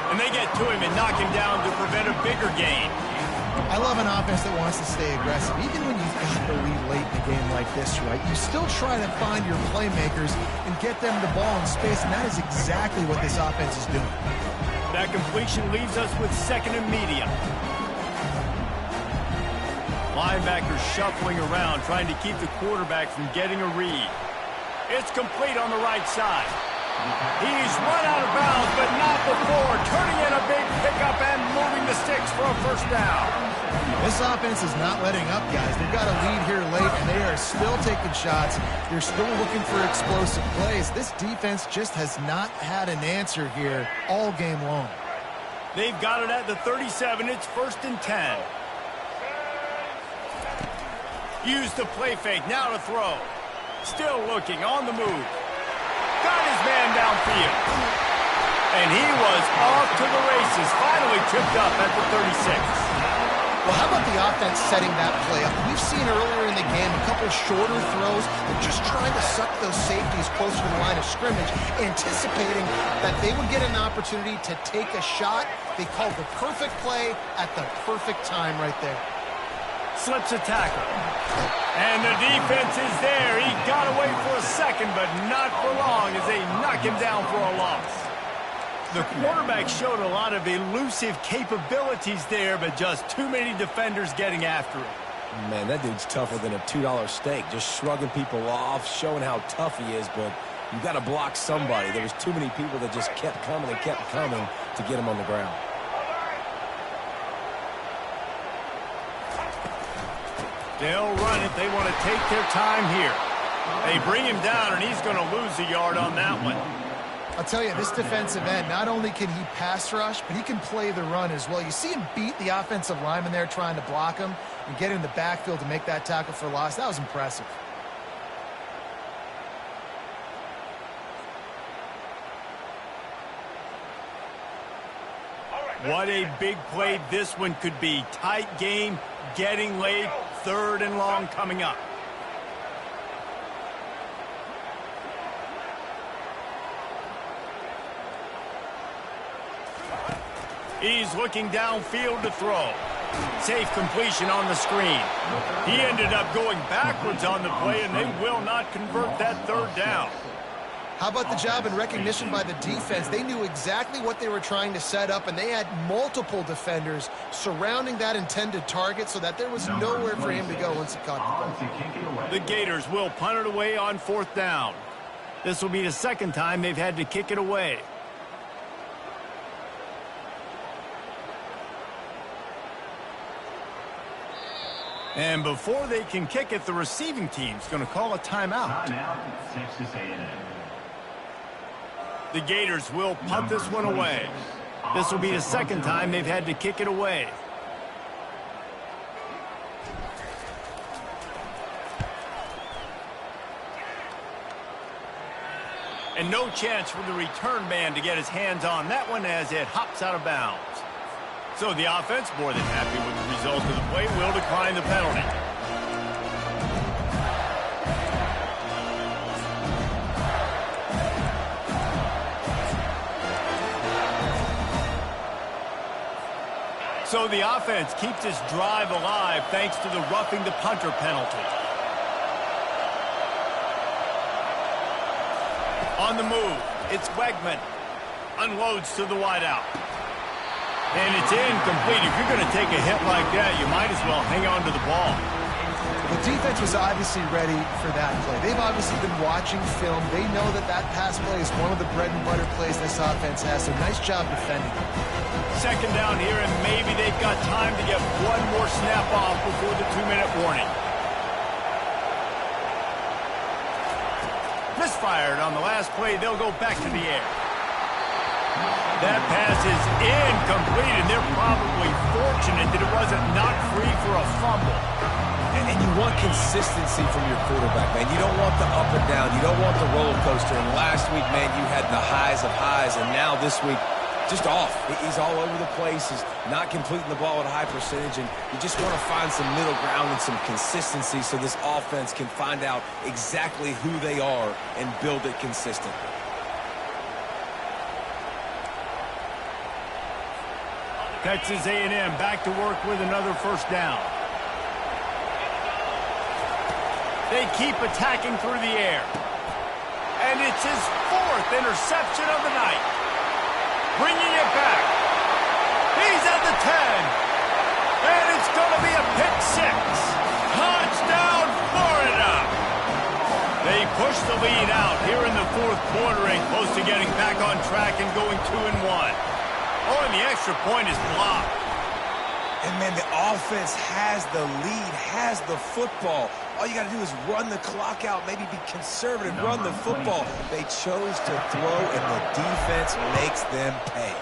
And they get to him and knock him down to prevent a bigger gain. I love an offense that wants to stay aggressive. Even when you've got the lead late in a game like this, right, you still try to find your playmakers and get them the ball in space, and that is exactly what this offense is doing. That completion leaves us with 2nd and medium. Linebackers shuffling around, trying to keep the quarterback from getting a read. It's complete on the right side. He's run out of bounds, but not before. Turning in a big pickup and moving the sticks for a 1st down. This offense is not letting up, guys. They've got a lead here late, and they are still taking shots. They're still looking for explosive plays. This defense just has not had an answer here all game long. They've got it at the 37. It's 1st and 10. Use the play fake. Now to throw. Still looking on the move. Got his man downfield. And he was off to the races. Finally tripped up at the 36. Well, how about the offense setting that play up? We've seen earlier in the game a couple shorter throws. They're just trying to suck those safeties closer to the line of scrimmage, anticipating that they would get an opportunity to take a shot. They called the perfect play at the perfect time right there. Slips a tackle. And the defense is there. He got away for a second, but not for long as they knock him down for a loss. The quarterback showed a lot of elusive capabilities there, but just too many defenders getting after him. Man, that dude's tougher than a $2 steak, just shrugging people off, showing how tough he is, but you got to block somebody. There was too many people that just kept coming and kept coming to get him on the ground. They'll run it. They want to take their time here. They bring him down, and he's going to lose a yard on that one. I'll tell you, this defensive end, not only can he pass rush, but he can play the run as well. You see him beat the offensive lineman there trying to block him and get in the backfield to make that tackle for loss. That was impressive. What a big play this one could be. Tight game, getting late, 3rd and long coming up. He's looking downfield to throw. Safe completion on the screen. He ended up going backwards on the play, and they will not convert that 3rd down. How about the job and recognition by the defense? They knew exactly what they were trying to set up, and they had multiple defenders surrounding that intended target so that there was nowhere for him to go once he caught the ball. The Gators will punt it away on 4th down. This will be the 2nd time they've had to kick it away. And before they can kick it, the receiving team's going to call a timeout. Texas A&M. The Gators will punt this one away. This will be the 2nd time they've had to kick it away. And no chance for the return man to get his hands on that one as it hops out of bounds. So the offense, more than happy with the result of the play, will decline the penalty. So the offense keeps its drive alive thanks to the roughing the punter penalty. On the move, it's Wegman. Unloads to the wideout. And it's incomplete. If you're going to take a hit like that, you might as well hang on to the ball. The defense was obviously ready for that play. They've obviously been watching film. They know that that pass play is one of the bread and butter plays this offense has, so nice job defending. 2nd down here, and maybe they've got time to get one more snap off before the 2-minute warning. Misfired on the last play. They'll go back to the air. That pass is incomplete, and they're probably fortunate that it wasn't knocked free for a fumble. And you want consistency from your quarterback, man. You don't want the up and down. You don't want the roller coaster. And last week, man, you had the highs of highs, and now this week, just off. He's all over the place. He's not completing the ball at a high percentage, and you just want to find some middle ground and some consistency so this offense can find out exactly who they are and build it consistently. Texas A&M back to work with another 1st down. They keep attacking through the air. And it's his 4th interception of the night. Bringing it back. He's at the 10. And it's going to be a pick 6. Touchdown, Florida. They push the lead out here in the 4th quarter and close to getting back on track and going 2-1. Oh, and the extra point is blocked. And, man, the offense has the lead, has the football. All you got to do is run the clock out, maybe be conservative, run the football. They chose to throw, and the defense makes them pay.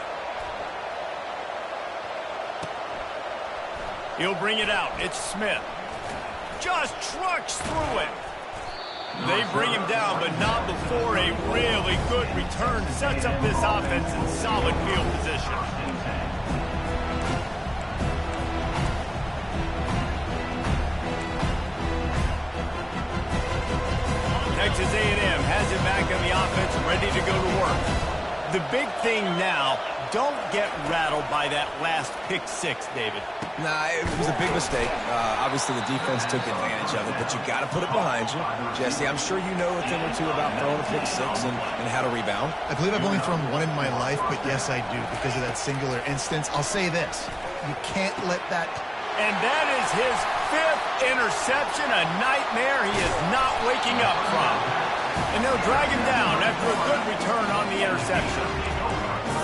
He'll bring it out. It's Smith. Just trucks through it. They bring him down, but not before a really good return sets up this offense in solid field position. Texas A&M has it back on the offense, ready to go to work. The big thing now, don't get rattled by that last pick six, David. Nah, it was a big mistake. Obviously, the defense took advantage of it, but you got to put it behind you. Jesse, I'm sure you know a thing or two about throwing a pick six and how to rebound. I believe I've only thrown one in my life, but yes, I do, because of that singular instance. I'll say this. You can't let that... And that is his fifth interception, a nightmare he is not waking up from. And they'll drag him down after a good return on the interception.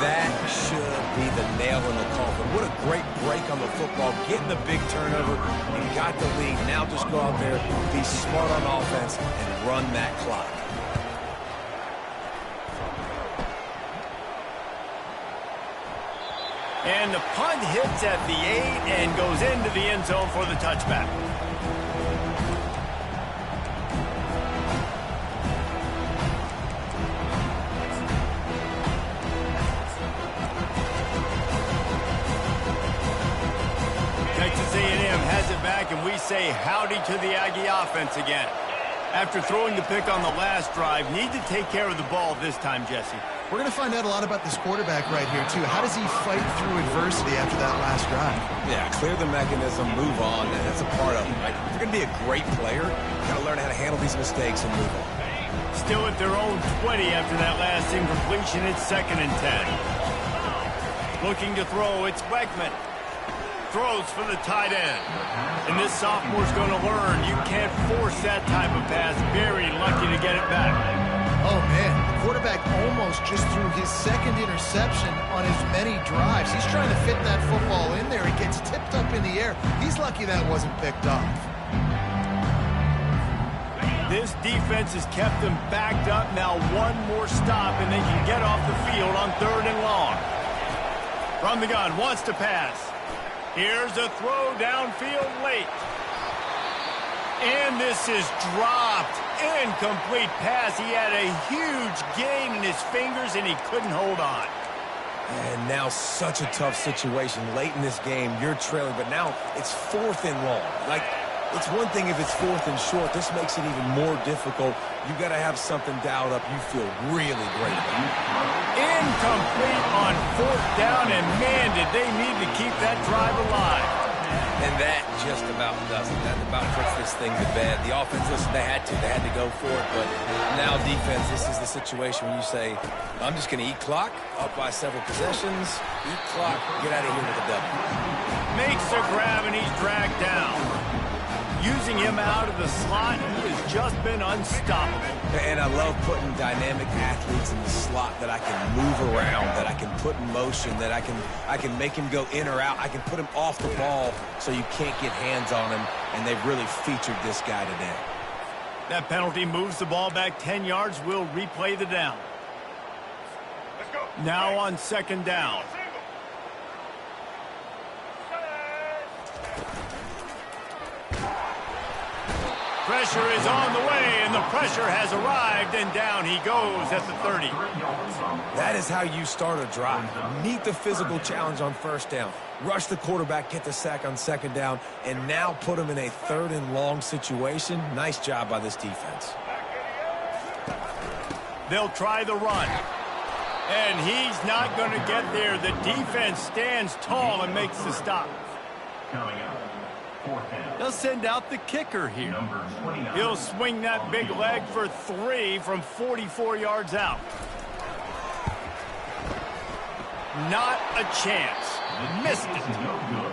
That should be the nail in the coffin. What a great break on the football. Getting the big turnover. You got the lead. Now just go out there, be smart on offense, and run that clock. And the punt hits at the 8 and goes into the end zone for the touchback. Texas A&M has it back, and we say howdy to the Aggie offense again. After throwing the pick on the last drive, need to take care of the ball this time, Jesse. We're going to find out a lot about this quarterback right here, too. How does he fight through adversity after that last drive? Yeah, clear the mechanism, move on, and that's a part of it, right? If you're going to be a great player, you got to learn how to handle these mistakes and move on. Still at their own 20 after that last incompletion. It's 2nd and 10. Looking to throw, it's Wegman. Throws for the tight end. And this sophomore's going to learn you can't force that type of pass. Very lucky to get it back. Oh, man. The quarterback almost just threw his 2nd interception on as many drives. He's trying to fit that football in there. It gets tipped up in the air. He's lucky that wasn't picked off. This defense has kept them backed up. Now one more stop, and they can get off the field on 3rd and long. From the gun, wants to pass. Here's a throw downfield late. And this is dropped. Incomplete pass. He had a huge gain in his fingers, and he couldn't hold on. And now such a tough situation. Late in this game, you're trailing, but now it's 4th and long. Like, it's one thing if it's 4th and short. This makes it even more difficult. You got to have something dialed up you feel really great about. Incomplete on 4th down, and man, did they need to keep that drive alive. And that just about does it. That about puts this thing to bed. The offense, listen, they had to go for it, but now defense, this is the situation when you say, I'm just going to eat clock, up by several possessions, eat clock, get out of here with a W. Makes a grab, and he's dragged down. Using him out of the slot, he has just been unstoppable. And I love putting dynamic athletes in the slot that I can move around, that I can put in motion, that I can make him go in or out. I can put him off the ball so you can't get hands on him, and they've really featured this guy today. That penalty moves the ball back 10 yards. We'll replay the down. Now on 2nd down. Pressure is on the way, and the pressure has arrived, and down he goes at the 30. That is how you start a drive. Meet the physical challenge on 1st down. Rush the quarterback, get the sack on 2nd down, and now put him in a 3rd and long situation. Nice job by this defense. They'll try the run. And he's not going to get there. The defense stands tall and makes the stop. Coming up, 4th down. They'll send out the kicker here. He'll swing that big leg for 3 from 44 yards out. Not a chance. Missed it.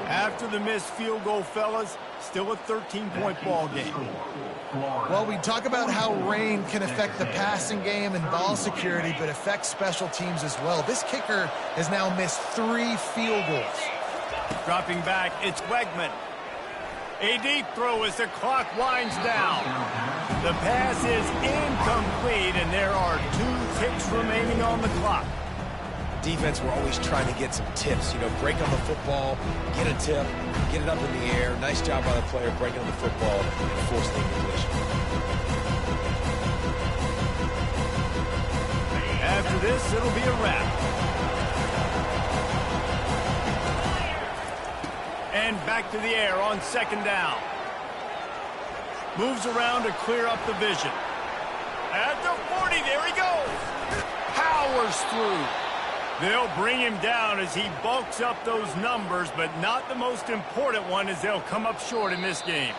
After the missed field goal, fellas, still a 13-point ball game. Well, we talk about how rain can affect the passing game and ball security, but affects special teams as well. This kicker has now missed 3 field goals. Dropping back, it's Wegman. A deep throw as the clock winds down. The pass is incomplete, and there are 2 ticks remaining on the clock. Defense, we're always trying to get some tips. You know, break on the football, get a tip, get it up in the air. Nice job by the player breaking on the football and force the incompletion. After this, it'll be a wrap. And back to the air on 2nd down. Moves around to clear up the vision. ready. There he goes. Powers through. They'll bring him down as he bulks up those numbers, but not the most important one as they'll come up short in this game.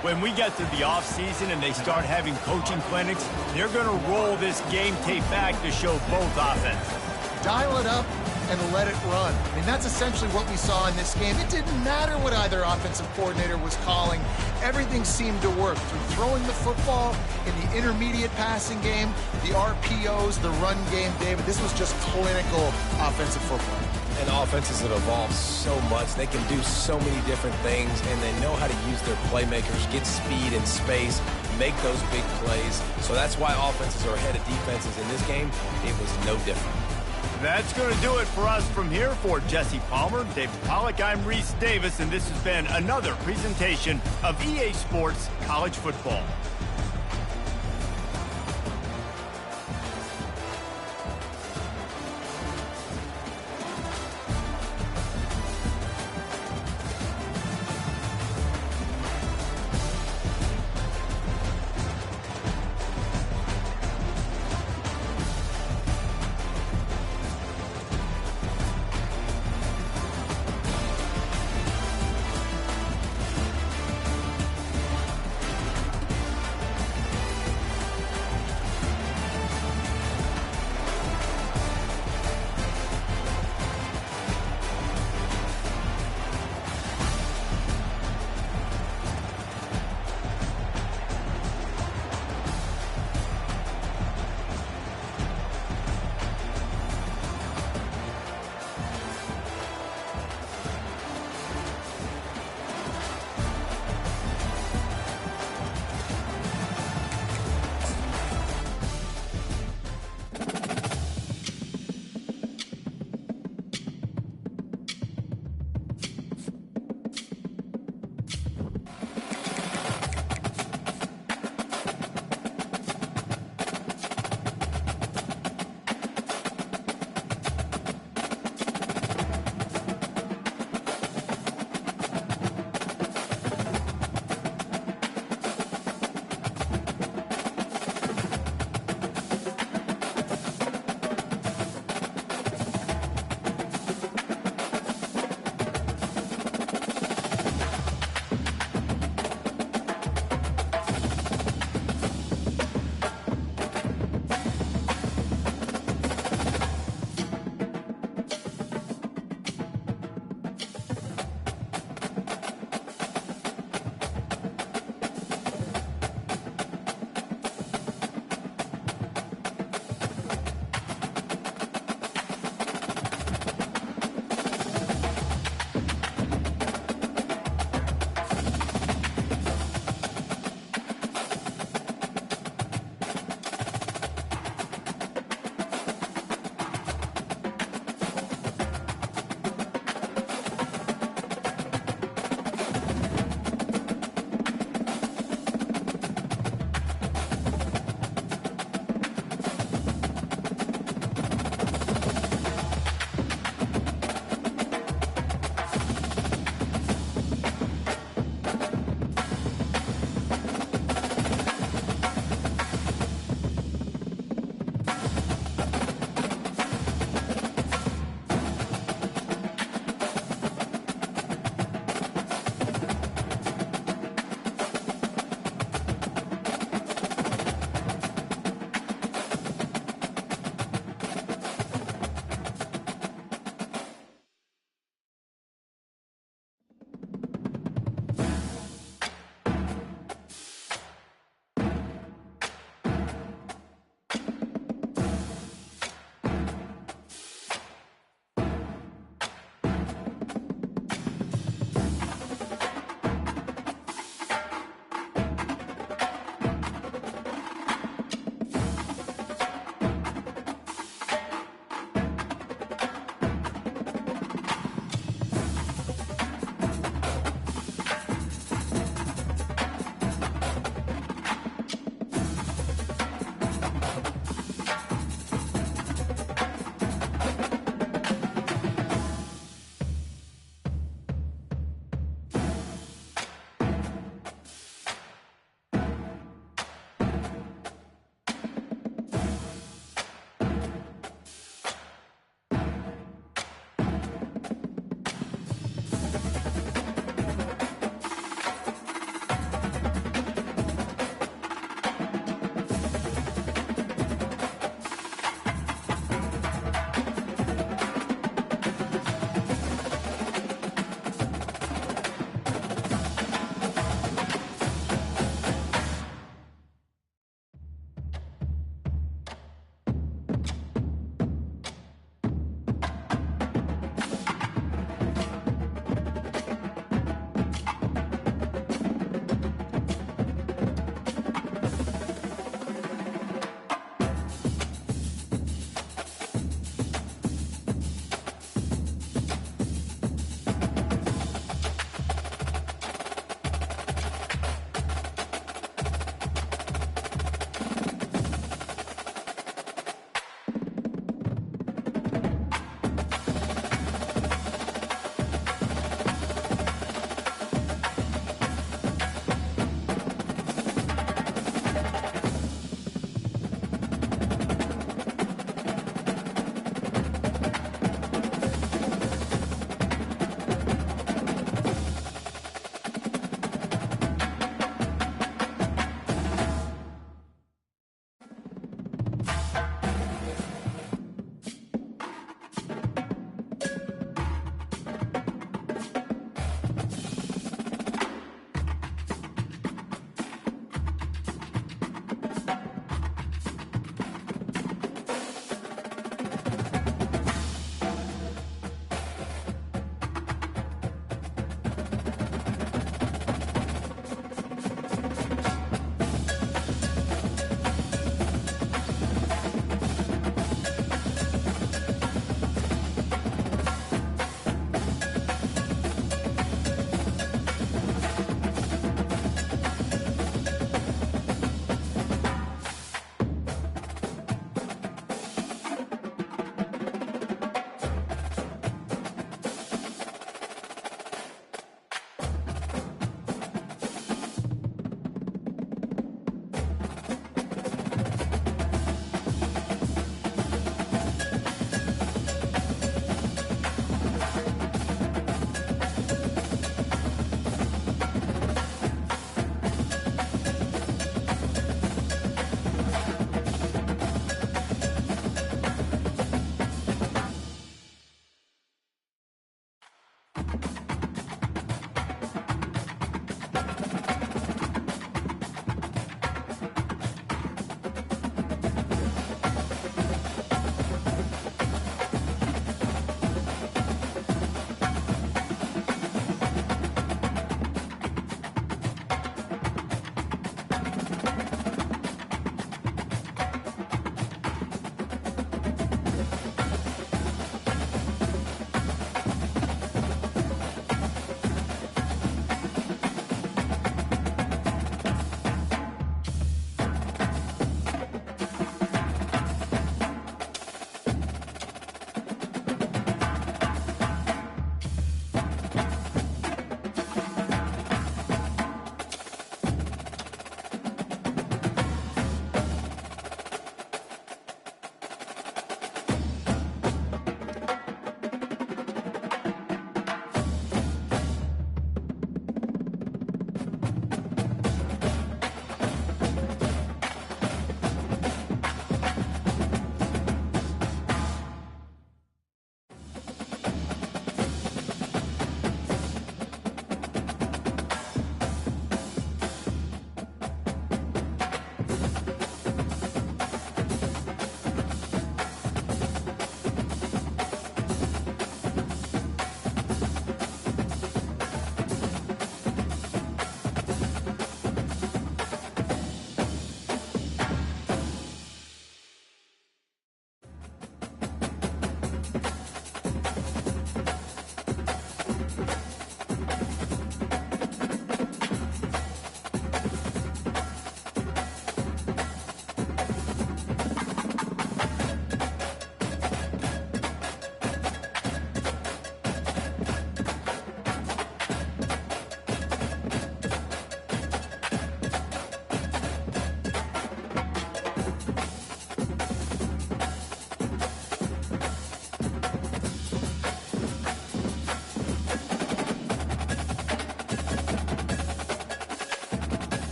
When we get to the offseason and they start having coaching clinics, they're going to roll this game tape back to show both offenses. Dial it up and let it run. I mean, that's essentially what we saw in this game. It didn't matter what either offensive coordinator was calling. Everything seemed to work through throwing the football in the intermediate passing game, the RPOs, the run game, David. This was just clinical offensive football. And offenses have evolved so much. They can do so many different things, and they know how to use their playmakers, get speed and space, make those big plays. So that's why offenses are ahead of defenses in this game. It was no different. That's going to do it for us from here. For Jesse Palmer, David Pollack, I'm Reese Davis, and this has been another presentation of EA Sports College Football.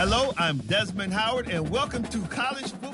Hello, I'm Desmond Howard, and welcome to College Football.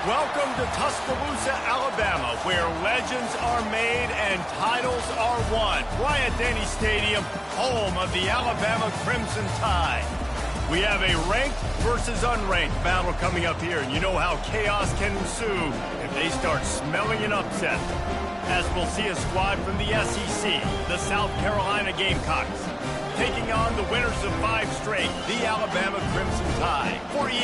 Welcome to Tuscaloosa, Alabama, where legends are made and titles are won. Bryant-Denny Stadium, home of the Alabama Crimson Tide. We have a ranked versus unranked battle coming up here, and you know how chaos can ensue if they start smelling an upset. As we'll see a squad from the SEC, the South Carolina Gamecocks, taking on the winners of 5 straight, the Alabama Crimson Tide. For EA